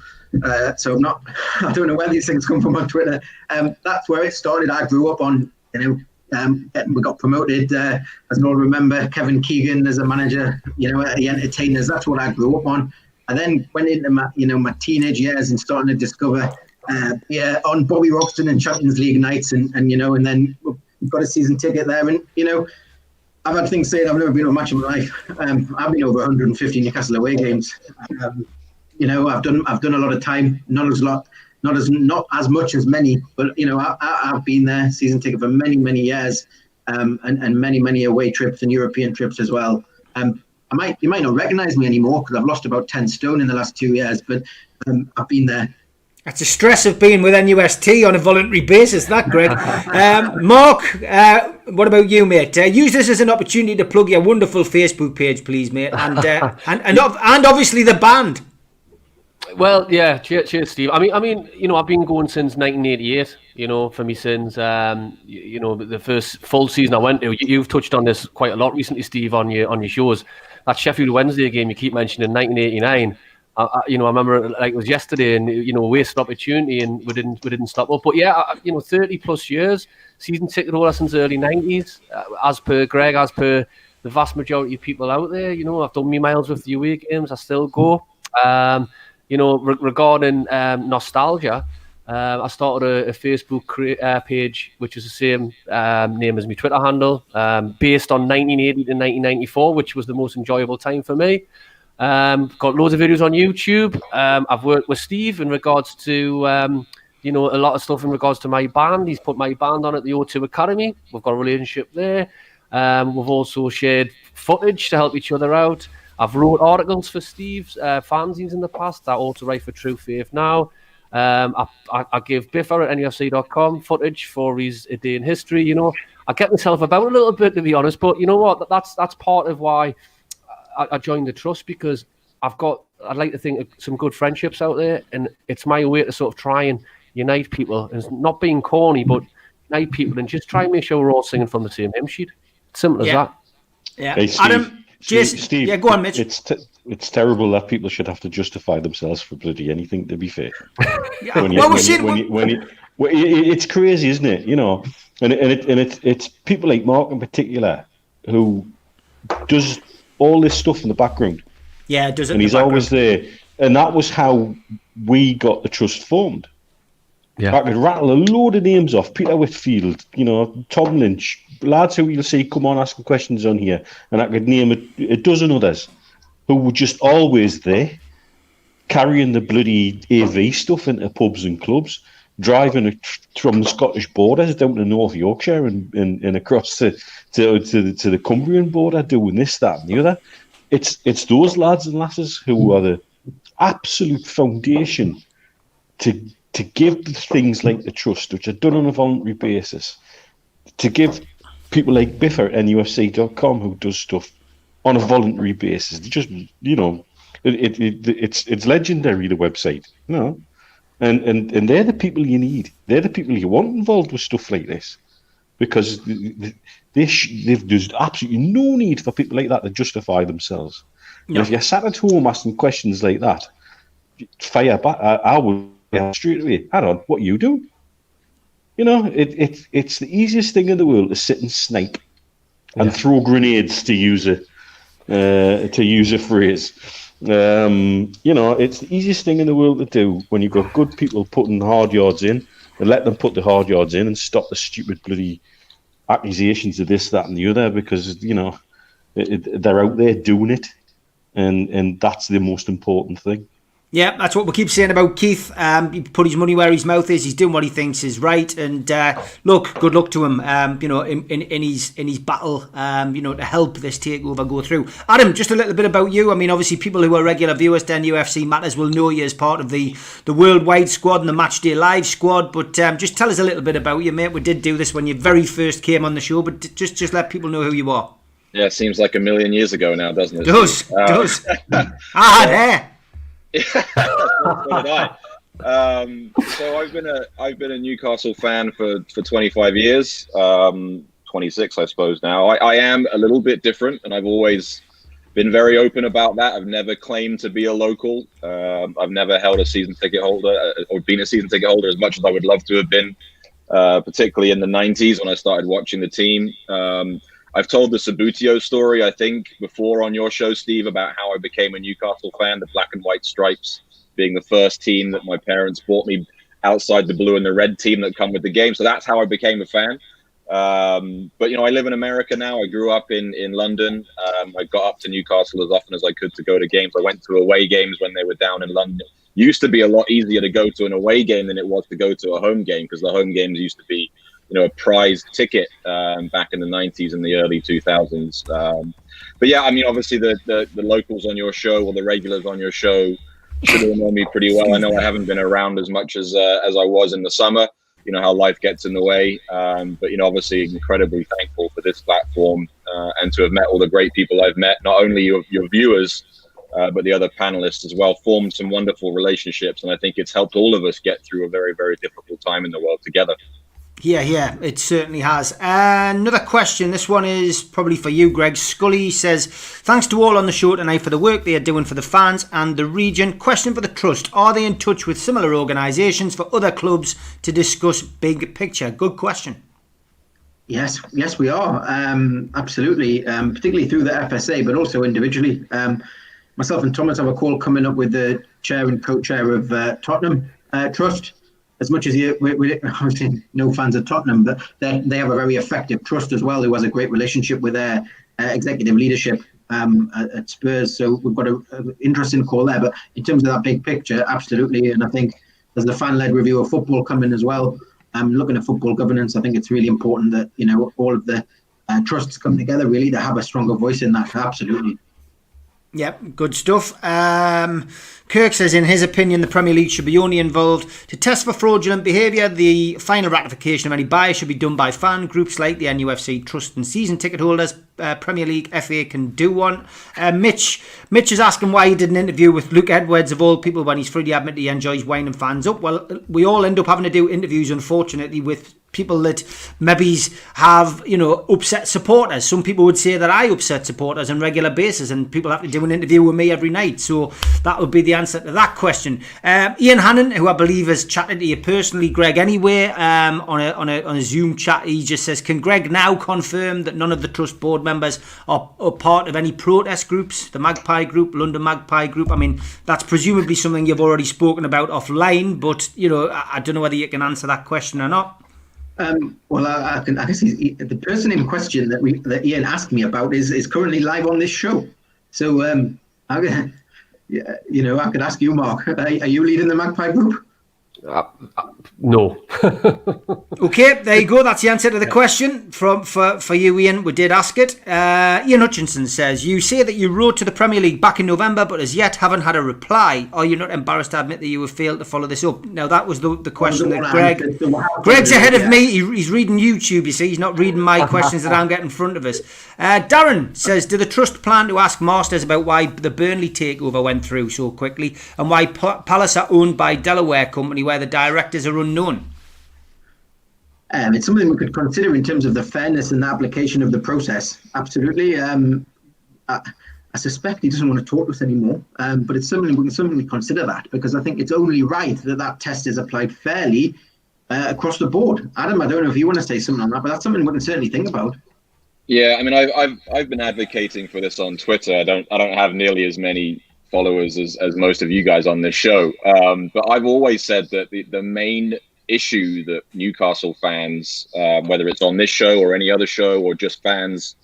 So I don't know where these things come from on Twitter. That's where it started. I grew up on, we got promoted. As you all remember, Kevin Keegan as a manager. At the Entertainers. That's what I grew up on. And then went into my teenage years and starting to discover, on Bobby Roxton and Champions League nights, and then we've got a season ticket there, and I've had things said. I've never been to a match in my life. I've been over 150 Newcastle away games. I've done a lot of time, not as much as many, but I've been there, season ticket for many years, and many away trips and European trips as well. You might not recognise me anymore because I've lost about 10 stone in the last 2 years, but I've been there. That's the stress of being with NUST on a voluntary basis, that, Greg. Mark, what about you, mate? Use this as an opportunity to plug your wonderful Facebook page, please, mate, and obviously the band. Well, yeah, cheers, Steve. I mean, I've been going since 1988. For me since the first full season I went to. You've touched on this quite a lot recently, Steve, on your shows. That Sheffield Wednesday game you keep mentioning, 1989. I remember like it was yesterday, and wasted opportunity, and we didn't stop up. But yeah, 30 plus years, season ticket holder since the early 90s. As per Greg, as per the vast majority of people out there, I've done me miles with the away games. I still go. Regarding nostalgia, I started a Facebook page, which is the same name as my Twitter handle, based on 1980 to 1994, which was the most enjoyable time for me. Got loads of videos on YouTube. I've worked with Steve in regards to a lot of stuff in regards to my band. He's put my band on at the O2 Academy. We've got a relationship there. We've also shared footage to help each other out. I've wrote articles for Steve's fanzines in the past. I also write for True Faith now. I give Biffer at NUFC.com footage for his A Day in History. I get myself about a little bit, to be honest, but you know what? That's part of why I joined the trust, because I'd like to think of some good friendships out there, and it's my way to sort of try and unite people, and not being corny, but unite people and just try and make sure we're all singing from the same hymn sheet. Simple as that. Yeah. Hey, Steve, Adam, Jason, Steve, yeah, go on, Mitch. It's terrible that people should have to justify themselves for bloody anything, to be fair. It's crazy, isn't it? And it's people like Mark in particular who does all this stuff in the background. Yeah, does it? And he's always there. And that was how we got the trust formed. Yeah. I could rattle a load of names off. Peter Whitfield, Tom Lynch, lads who you'll see come on asking questions on here. And I could name a dozen others who were just always there, carrying the bloody AV stuff into pubs and clubs. driving from the Scottish borders down to North Yorkshire and across to the Cumbrian border, doing this, that, and the other. It's those lads and lasses who are the absolute foundation to give things like the trust, which are done on a voluntary basis, to give people like Biffer at NUFC.com, who does stuff on a voluntary basis. They just, it's legendary, the website, and they're the people you need. They're the people you want involved with stuff like this, because there's absolutely no need for people like that to justify themselves. No. And if you're sat at home asking questions like that, fire back. I would straight away. Hang on, what you do? It's the easiest thing in the world to sit and snipe and throw grenades, to use a phrase. It's the easiest thing in the world to do when you've got good people putting hard yards in, and let them put the hard yards in and stop the stupid bloody accusations of this, that, and the other, because they're out there doing it, and that's the most important thing. Yeah, that's what we keep saying about Keith. He put his money where his mouth is. He's doing what he thinks is right, and look, good luck to him. In his battle, to help this takeover go through. Adam, just a little bit about you. I mean, obviously, people who are regular viewers to NUFC Matters will know you as part of the worldwide squad and the Matchday Live squad. But just tell us a little bit about you, mate. We did do this when you very first came on the show, but just let people know who you are. Yeah, it seems like a million years ago now, doesn't it? Does. There. So did I. So I've been a Newcastle fan for 25 years, 26 I suppose now. I am a little bit different, and I've always been very open about that. I've never claimed to be a local. I've never held a season ticket holder or been a season ticket holder as much as I would love to have been, particularly in the 90s when I started watching the team. I've told the Sabutio story, I think, before on your show, Steve, about how I became a Newcastle fan, the black and white stripes being the first team that my parents bought me outside the blue and the red team that come with the game. So that's how I became a fan. But, I live in America now. I grew up in London. I got up to Newcastle as often as I could to go to games. I went to away games when they were down in London. It used to be a lot easier to go to an away game than it was to go to a home game, because the home games used to be a prized ticket back in the 90s and the early 2000s. But yeah, I mean, obviously the locals on your show, or the regulars on your show, should all know me pretty well. I know I haven't been around as much as I was in the summer. How life gets in the way. But obviously incredibly thankful for this platform and to have met all the great people I've met, not only your viewers, but the other panelists as well. Formed some wonderful relationships, and I think it's helped all of us get through a very, very difficult time in the world together. Yeah, it certainly has. Another question. This one is probably for you, Greg. Scully says, thanks to all on the show tonight for the work they are doing for the fans and the region. Question for the Trust. Are they in touch with similar organisations for other clubs to discuss big picture? Good question. Yes, we are. Absolutely. Particularly through the FSA, but also individually. Myself and Thomas have a call coming up with the chair and co-chair of Tottenham Trust. As much as we're obviously no fans of Tottenham, but they have a very effective trust as well, who has a great relationship with their executive leadership at Spurs. So we've got an interesting call there. But in terms of that big picture, absolutely. And I think there's the fan-led review of football coming as well. Looking at football governance, I think it's really important that all of the trusts come together really to have a stronger voice in that. Absolutely. Yep, good stuff. Kirk says, in his opinion, the Premier League should be only involved to test for fraudulent behaviour. The final ratification of any bias should be done by fan groups like the NUFC Trust and season ticket holders. Premier League FA can do one. Mitch is asking why he did an interview with Luke Edwards, of all people, when he's freely admitted he enjoys winding fans up. Well, we all end up having to do interviews, unfortunately, with people that maybe have, upset supporters. Some people would say that I upset supporters on a regular basis, and people have to do an interview with me every night. So that would be the answer to that question. Ian Hannon, who I believe has chatted to you personally, Greg, anyway, on a Zoom chat, he just says, can Greg now confirm that none of the Trust board members are part of any protest groups, the Magpie Group, London Magpie Group? I mean, that's presumably something you've already spoken about offline, but, I don't know whether you can answer that question or not. Well, I guess the person in question that Ian asked me about is currently live on this show. So, I could ask you, Mark, are you leading the Magpie Group? No. Okay, there you go. That's the answer to the question for you, Ian. We did ask it. Ian Hutchinson says, you say that you wrote to the Premier League back in November, but as yet haven't had a reply. Are you not embarrassed to admit that you have failed to follow this up? Now, that was the question that Greg's ahead of me. He's reading YouTube, you see. He's not reading my questions that I'm getting in front of us. Darren says, do the Trust plan to ask Masters about why the Burnley takeover went through so quickly and why Palace are owned by a Delaware company where the directors are unknown? It's something we could consider in terms of the fairness and the application of the process. Absolutely. I suspect he doesn't want to talk to us anymore, but it's something we can certainly consider that, because I think it's only right that that test is applied fairly across the board. Adam, I don't know if you want to say something on that, but that's something we can certainly think about. Yeah, I mean, I've been advocating for this on Twitter. I don't have nearly as many followers as most of you guys on this show, but I've always said that the main issue that Newcastle fans, whether it's on this show or any other show or just fans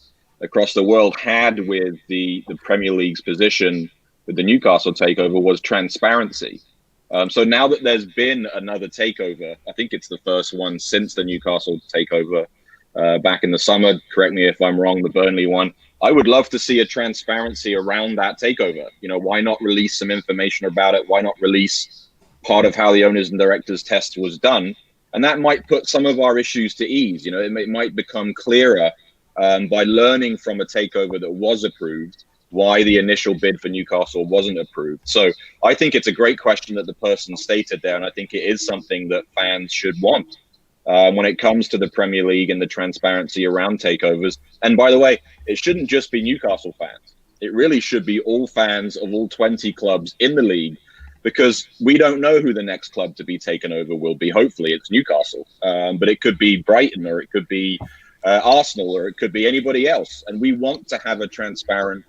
across the world, had with the Premier League's position with the Newcastle takeover was transparency. So now that there's been another takeover, I think it's the first one since the Newcastle takeover back in the summer. Correct me if I'm wrong, the Burnley one. I would love to see a transparency around that takeover. You know, why not release some information about it? Why not release part of how the owners and directors test was done? And that might put some of our issues to ease. You know, it might become clearer by learning from a takeover that was approved why the initial bid for Newcastle wasn't approved. So I think it's a great question that the person stated there, and I think it is something that fans should want when it comes to the Premier League and the transparency around takeovers. And by the way, it shouldn't just be Newcastle fans. It really should be all fans of all 20 clubs in the league, because we don't know who the next club to be taken over will be. Hopefully it's Newcastle, but it could be Brighton, or it could be Arsenal, or it could be anybody else. And we want to have a transparent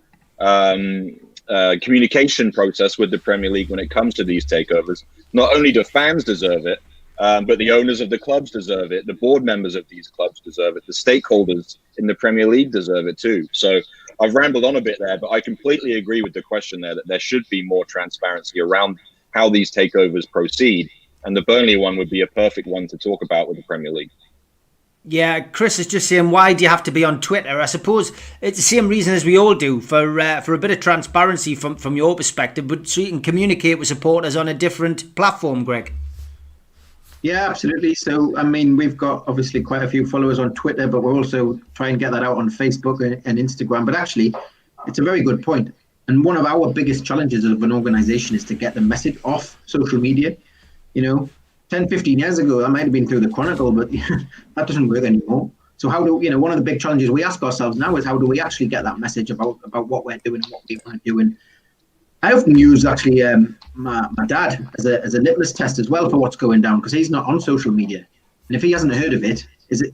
communication process with the Premier League when it comes to these takeovers. Not only do fans deserve it, but the owners of the clubs deserve it. The board members of these clubs deserve it. The stakeholders in the Premier League deserve it too. So I've rambled on a bit there, but I completely agree with the question there that there should be more transparency around how these takeovers proceed. And the Burnley one would be a perfect one to talk about with the Premier League. Yeah, Chris is just saying, why do you have to be on Twitter? I suppose it's the same reason as we all do, for a bit of transparency from your perspective, but so you can communicate with supporters on a different platform, Greg. Yeah, absolutely. So, I mean, we've got obviously quite a few followers on Twitter, but we're also trying to get that out on Facebook and Instagram. But actually, it's a very good point. And one of our biggest challenges of an organization is to get the message off social media. You know, 10, 15 years ago, that might have been through the Chronicle, but that doesn't work anymore. So how do, one of the big challenges we ask ourselves now is how do we actually get that message about what we're doing and what we want to do? And I often use actually my dad as a litmus test as well for what's going down, because he's not on social media. And if he hasn't heard of it, is it,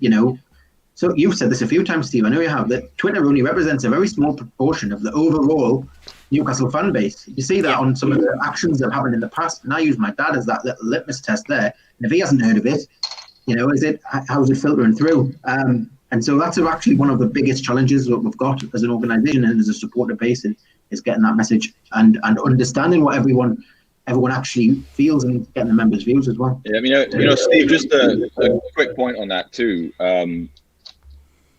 so you've said this a few times, Steve, I know you have, that Twitter only represents a very small proportion of the overall Newcastle fan base. You see that on some of the actions that have happened in the past. And I use my dad as that little litmus test there. And if he hasn't heard of it, how's it filtering through? And so that's actually one of the biggest challenges that we've got as an organization and as a supporter base is getting that message and understanding what everyone actually feels and getting the members' views as well. Yeah, I mean, Steve, just a quick point on that too.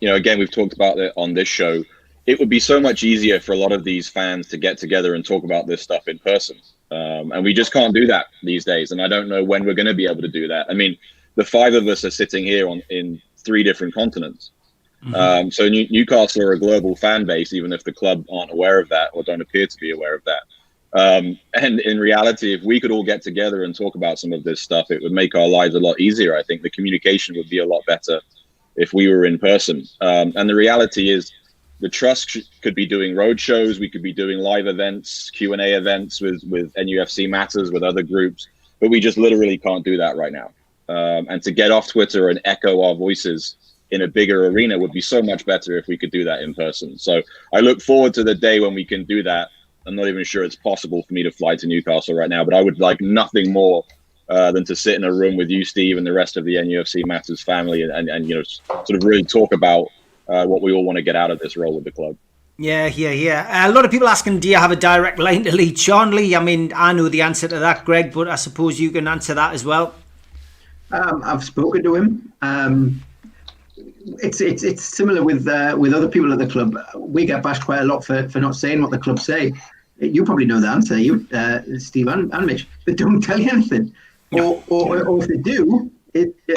Again, we've talked about it on this show. It would be so much easier for a lot of these fans to get together and talk about this stuff in person. And we just can't do that these days. And I don't know when we're going to be able to do that. I mean, the five of us are sitting here in 3 different continents. Mm-hmm. So Newcastle are a global fan base, even if the club aren't aware of that or don't appear to be aware of that. And in reality, if we could all get together and talk about some of this stuff, it would make our lives a lot easier. I think the communication would be a lot better if we were in person. And the reality is the Trust could be doing road shows. We could be doing live events, Q&A events with NUFC Matters, with other groups, but we just literally can't do that right now. And to get off Twitter and echo our voices in a bigger arena would be so much better if we could do that in person. So I look forward to the day when we can do that. I'm not even sure it's possible for me to fly to Newcastle right now, but I would like nothing more than to sit in a room with you, Steve, and the rest of the NUFC Matters family and sort of really talk about what we all want to get out of this role with the club. Yeah. A lot of people asking, do you have a direct line to Lee Charnley? I mean, I know the answer to that, Greg, but I suppose you can answer that as well. I've spoken to him. It's similar with other people at the club. We get bashed quite a lot for not saying what the club say. You probably know the answer, Steve and Mitch. They don't tell you anything, or if they do,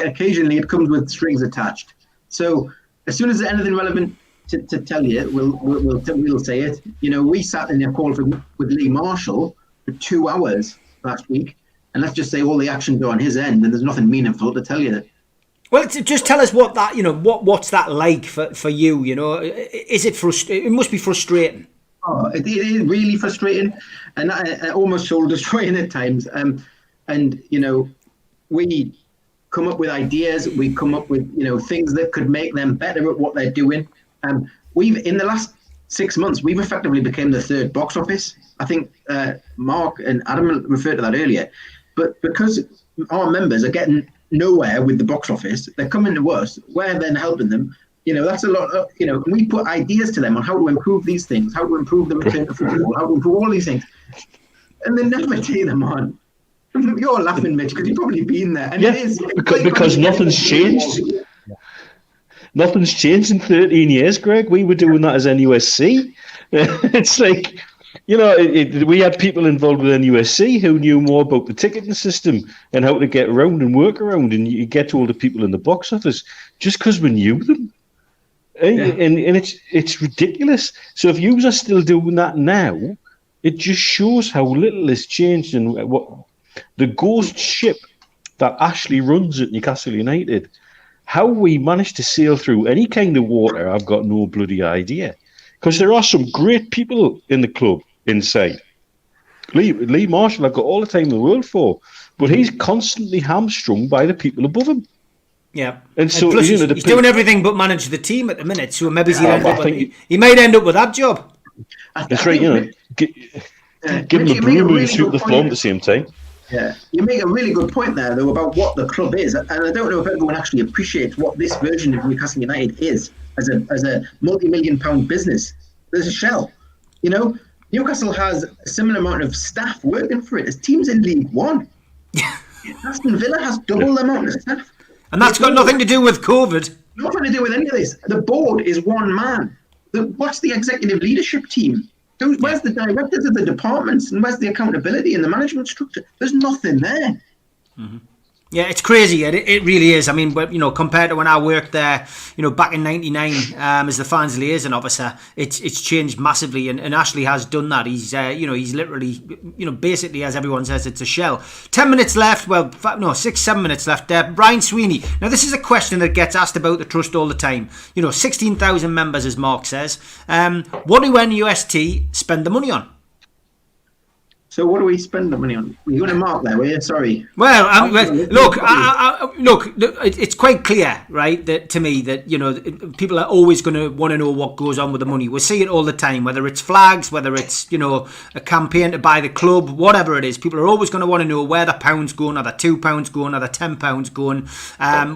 occasionally it comes with strings attached. So as soon as there's anything relevant to tell you, we'll say it. You know, we sat in a call with Lee Marshall for 2 hours last week, and let's just say all the actions are on his end, and there's nothing meaningful to tell you. Well, just tell us what that, what's that like for you? You know, is it it must be frustrating. Oh, it is really frustrating, and almost soul destroying at times. And we come up with ideas. We come up with things that could make them better at what they're doing. We've in the last 6 months, we've effectively become the third box office. I think Mark and Adam referred to that earlier, but because our members are getting nowhere with the box office, they're coming to us. We're then helping them. That's a lot. We put ideas to them on how to improve these things, how to improve the return to football, how to improve all these things, and they never take them on. You're laughing, Mitch, because you've probably been there. And it is because nothing's changed. Nothing's changed in 13 years, Greg. We were doing that as NUSC. It's like, we had people involved with NUSC who knew more about the ticketing system and how to get around and work around, and you get to all the people in the box office just because we knew them. And it's ridiculous. So if you are still doing that now, it just shows how little has changed and what the ghost ship that Ashley runs at Newcastle United. How we managed to sail through any kind of water, I've got no bloody idea. Because there are some great people in the club inside. Lee Marshall, I've got all the time in the world for, but he's constantly hamstrung by the people above him. Yeah, and so plus he's doing everything but manage the team at the minute. So maybe he might end up with that job. That's right. Give him a broom and sweep the floor at the same time. Yeah, you make a really good point there, though, about what the club is, and I don't know if everyone actually appreciates what this version of Newcastle United is as a multi-million-pound business. There's a shell, Newcastle has a similar amount of staff working for it as teams in League One. Aston Villa has double the amount of staff. And that's got nothing to do with COVID. Nothing to do with any of this. The board is one man. What's the executive leadership team? Where's the directors of the departments, and where's the accountability and the management structure? There's nothing there. Mm-hmm. Yeah, it's crazy. It really is. I mean, compared to when I worked there, back in '99 as the fans liaison officer, it's changed massively. And Ashley has done that. He's he's literally basically, as everyone says, it's a shell. 10 minutes left. Well, 6-7 minutes left. Brian Sweeney. Now, this is a question that gets asked about the trust all the time. 16,000 members, as Mark says. What do NUST spend the money on? So what do we spend the money on? You're going to mark there, were you? Sorry. Well, look, it's quite clear, right, that to me that, people are always going to want to know what goes on with the money. We see it all the time, whether it's flags, whether it's, a campaign to buy the club, whatever it is. People are always going to want to know where the pound's going, are the £2 going, are the £10 going.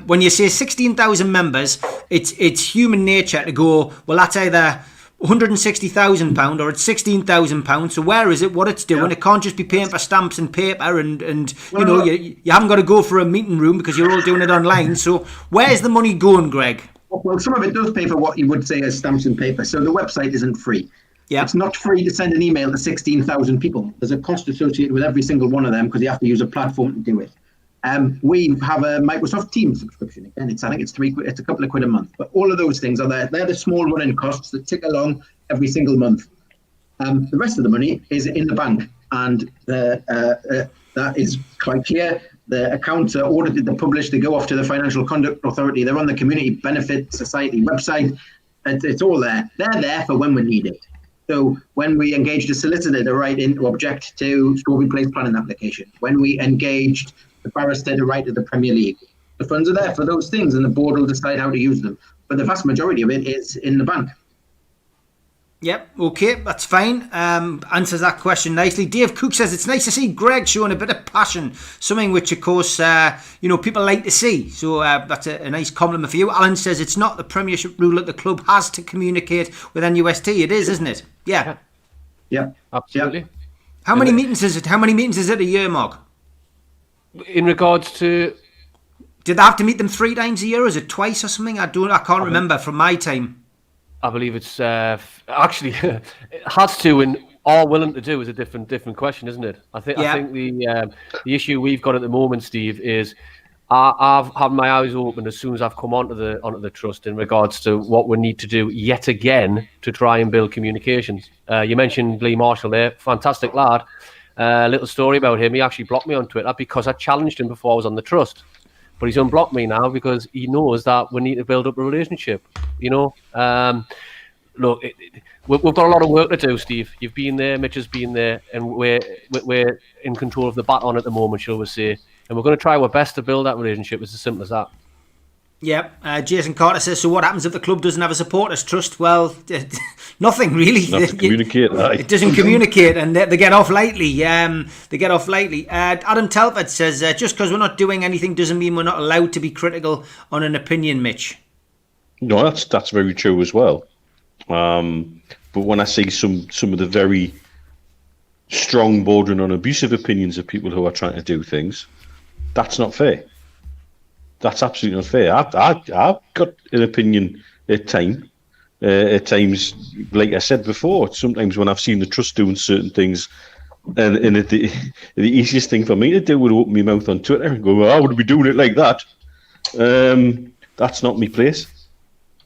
When you say 16,000 members, it's human nature to go, well, that's either £160,000 or it's £16,000. So where is it? What it's doing? Yeah. It can't just be paying for stamps and paper, and you haven't got to go for a meeting room because you're all doing it online. So where's the money going, Greg? Well, some of it does pay for what you would say as stamps and paper. So the website isn't free. Yeah, it's not free to send an email to 16,000 people. There's a cost associated with every single one of them because you have to use a platform to do it. We have a Microsoft Teams subscription. Again, I think it's £3. It's a couple of quid a month. But all of those things are there. They're the small running costs that tick along every single month. The rest of the money is in the bank, and that is quite clear. The accounts are audited, they're published, they go off to the Financial Conduct Authority. They're on the Community Benefit Society website. It's all there. They're there for when we need it. So when we engaged a solicitor to write in to object to Strawberry Place planning application, when we engaged the barrister to write to the Premier League, the funds are there for those things, and the board will decide how to use them. But the vast majority of it is in the bank. Yep, okay, that's fine. Answers that question nicely. Dave Cook says it's nice to see Greg showing a bit of passion, something which, of course, people like to see. So that's a nice compliment for you. Alan says it's not the Premiership rule that the club has to communicate with NUST. It is, isn't it? Yeah. Yeah, absolutely. How many meetings is it? How many meetings is it a year, Mark? In regards to, did they have to meet them 3 times a year? Or is it twice or something? I can't remember from my time. I believe it's actually it has to and are willing to do is a different question, isn't it? I think the issue we've got at the moment, Steve, is I've had my eyes open as soon as I've come onto the trust in regards to what we need to do yet again to try and build communications. You mentioned Lee Marshall there, fantastic lad. Little story about him. He actually blocked me on Twitter because I challenged him before I was on the trust. But he's unblocked me now because he knows that we need to build up a relationship. Look, we've got a lot of work to do, Steve. You've been there, Mitch has been there, and we're in control of the baton at the moment, shall we say. And we're going to try our best to build that relationship. It's as simple as that. Yep. Jason Carter says, so what happens if the club doesn't have a supporters trust? Well, nothing really. It doesn't communicate, and they get off lightly. Adam Telford says, just because we're not doing anything doesn't mean we're not allowed to be critical on an opinion, Mitch. No, that's very true as well. But when I see some of the very strong bordering on abusive opinions of people who are trying to do things, that's not fair. That's absolutely not fair. I've got an opinion at times, like I said before, sometimes when I've seen the trust doing certain things, and the easiest thing for me to do would open my mouth on Twitter and go, well, I would be doing it like that. That's not my place.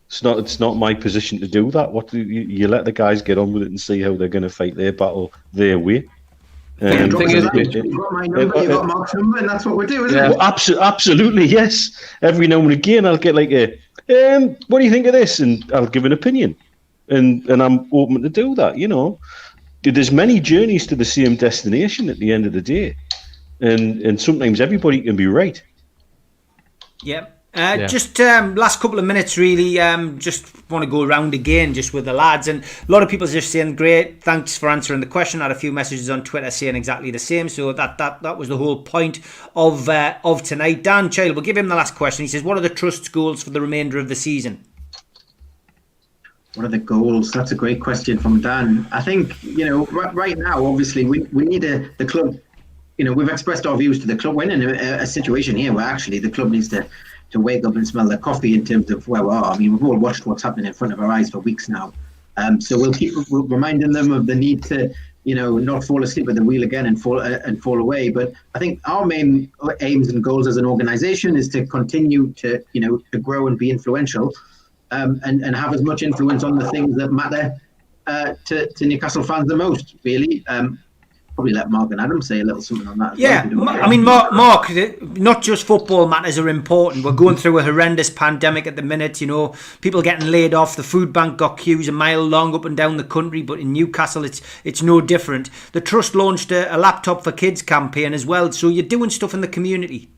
It's not my position to do that. You let the guys get on with it and see how they're going to fight their battle their way. You've got my number, you've got Mark's number, and that's what we do, isn't it? Well, absolutely, yes. Every now and again, I'll get like what do you think of this? And I'll give an opinion, and I'm open to do that. There's many journeys to the same destination at the end of the day, and sometimes everybody can be right. Yep. Just last couple of minutes, really. Just want to go around again, just with the lads, and a lot of people just saying, "Great, thanks for answering the question." I had a few messages on Twitter saying exactly the same. So that was the whole point of tonight. Dan Child, we'll give him the last question. He says, "What are the trust's goals for the remainder of the season?" What are the goals? That's a great question from Dan. I think right now, obviously, we need the club. We've expressed our views to the club. We're in a situation here where actually the club needs to wake up and smell their coffee in terms of where we are. I mean, we've all watched what's happening in front of our eyes for weeks now. So we'll keep reminding them of the need to, not fall asleep at the wheel again and fall away. But I think our main aims and goals as an organisation is to continue to, to grow and be influential, and have as much influence on the things that matter to Newcastle fans the most, really. Probably let Mark and Adam say a little something on that. I mean, Mark, not just football matters are important. We're going through a horrendous pandemic at the minute. People getting laid off. The food bank got queues a mile long up and down the country, but in Newcastle, it's no different. The trust launched a laptop for kids campaign as well. So you're doing stuff in the community.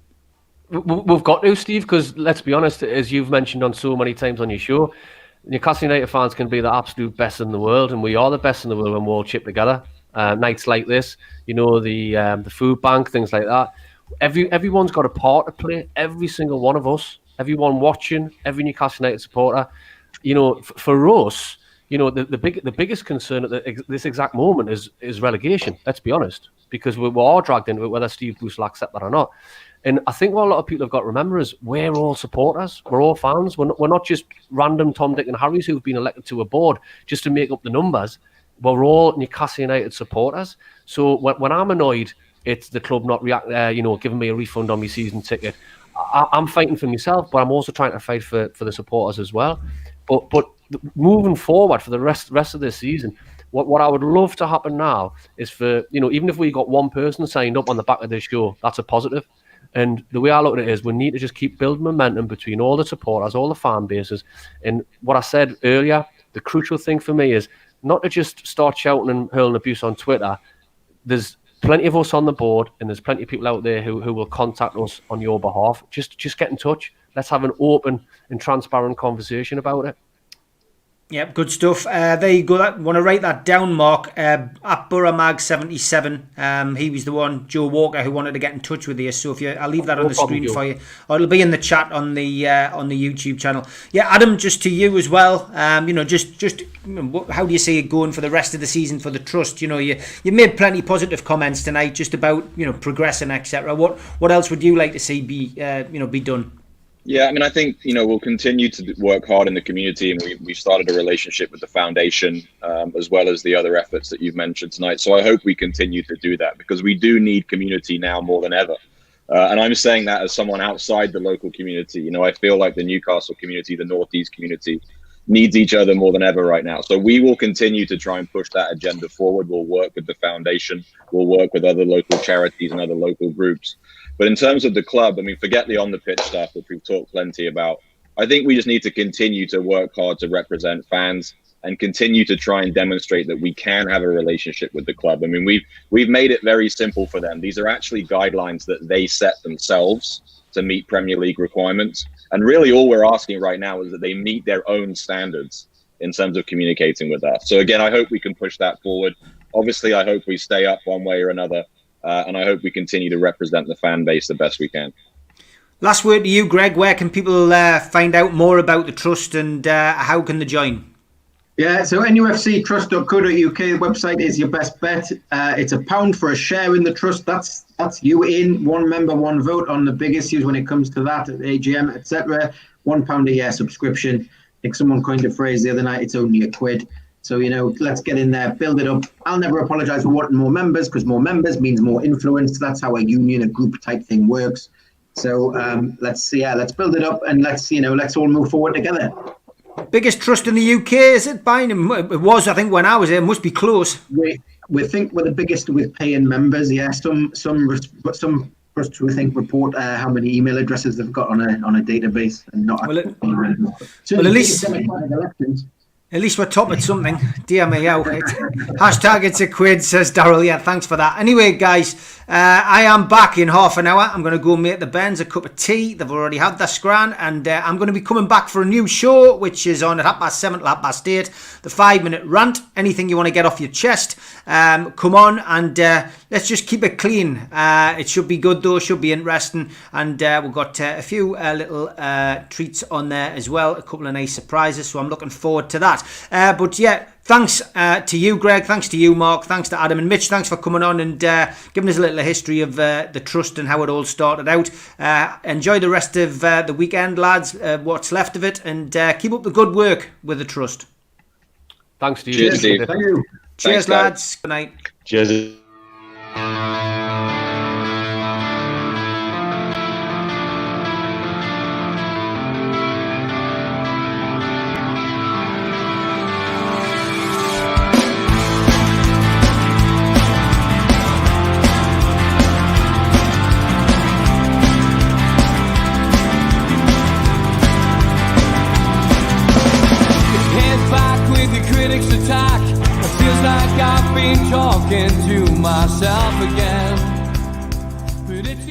We've got to, Steve, because let's be honest, as you've mentioned on so many times on your show, Newcastle United fans can be the absolute best in the world, and we are the best in the world when we're all chipped together. Nights like this, the food bank, things like that. Everyone's got a part to play. Every single one of us, everyone watching, every Newcastle United supporter. For us, the biggest concern at this exact moment is relegation. Let's be honest, because we are dragged into it, whether Steve Bruce will accept that or not. And I think what a lot of people have got to remember is we're all supporters. We're all fans. We're not just random Tom, Dick and Harrys who've been elected to a board just to make up the numbers. We're all Newcastle United supporters. So when I'm annoyed, it's the club not giving me a refund on my season ticket. I'm fighting for myself, but I'm also trying to fight for the supporters as well. But moving forward for the rest of this season, what I would love to happen now is for, even if we got one person signed up on the back of this show, that's a positive. And the way I look at it is we need to just keep building momentum between all the supporters, all the fan bases. And what I said earlier, the crucial thing for me is not to just start shouting and hurling abuse on Twitter. There's plenty of us on the board, and there's plenty of people out there who will contact us on your behalf. Just get in touch. Let's have an open and transparent conversation about it. Yep, good stuff. There you go. Want to write that down, Mark. At Boroughmag77, he was the one, Joe Walker, who wanted to get in touch with you. So I'll leave that on the screen for you. Or it'll be in the chat on the YouTube channel. Yeah, Adam, just to you as well. Just how do you see it going for the rest of the season for the trust? You made plenty of positive comments tonight, just about progressing, etc. What else would you like to see be done? Yeah, I mean, I think, we'll continue to work hard in the community, and we've started a relationship with the foundation, as well as the other efforts that you've mentioned tonight. So I hope we continue to do that, because we do need community now more than ever. And I'm saying that as someone outside the local community. I feel like the Newcastle community, the Northeast community, needs each other more than ever right now. So we will continue to try and push that agenda forward. We'll work with the foundation. We'll work with other local charities and other local groups. But in terms of the club, I mean, forget the on-the-pitch stuff, which we've talked plenty about. I think we just need to continue to work hard to represent fans and continue to try and demonstrate that we can have a relationship with the club. I mean, we've made it very simple for them. These are actually guidelines that they set themselves to meet Premier League requirements. And really all we're asking right now is that they meet their own standards in terms of communicating with us. So again, I hope we can push that forward. Obviously, I hope we stay up one way or another. And I hope we continue to represent the fan base the best we can. Last word to you, Greg. Where can people find out more about the trust, and how can they join? Yeah, so NUFCtrust.co.uk, the website is your best bet. It's £1 for a share in the trust. That's you in, one member, one vote on the big issues when it comes to that, at AGM, etc. £1 a year subscription. I think someone coined a phrase the other night, it's only £1. So, let's get in there, build it up. I'll never apologise for wanting more members, because more members means more influence. That's how a union, a group type thing works. So let's build it up, and let's all move forward together. Biggest trust in the UK, is it? It was, I think, when I was there. It must be close. We think we're the biggest with paying members. Yeah, some trusts, we think, report how many email addresses they've got on a database, and not. At least we're top at something. Dear me, how. Hashtag it's a quid, says Daryl. Yeah, thanks for that. Anyway, guys, I am back in half an hour. I'm going to go make the Bens a cup of tea. They've already had their scran. And I'm going to be coming back for a new show, which is on at 7:30 to 8:30. The 5-minute rant. Anything you want to get off your chest, come on, and let's just keep it clean. It should be good, though. Should be interesting. And we've got a few little treats on there as well. A couple of nice surprises. So I'm looking forward to that. But yeah, thanks to you, Greg. Thanks to you, Mark. Thanks to Adam and Mitch. Thanks for coming on and giving us a little history of the trust and how it all started out. Enjoy the rest of the weekend, lads, what's left of it, and keep up the good work with the trust. Thanks to you. Cheers, Steve. Thank you. Cheers, lads. Good night. Cheers. Attack. It feels like I've been talking to myself again. But it's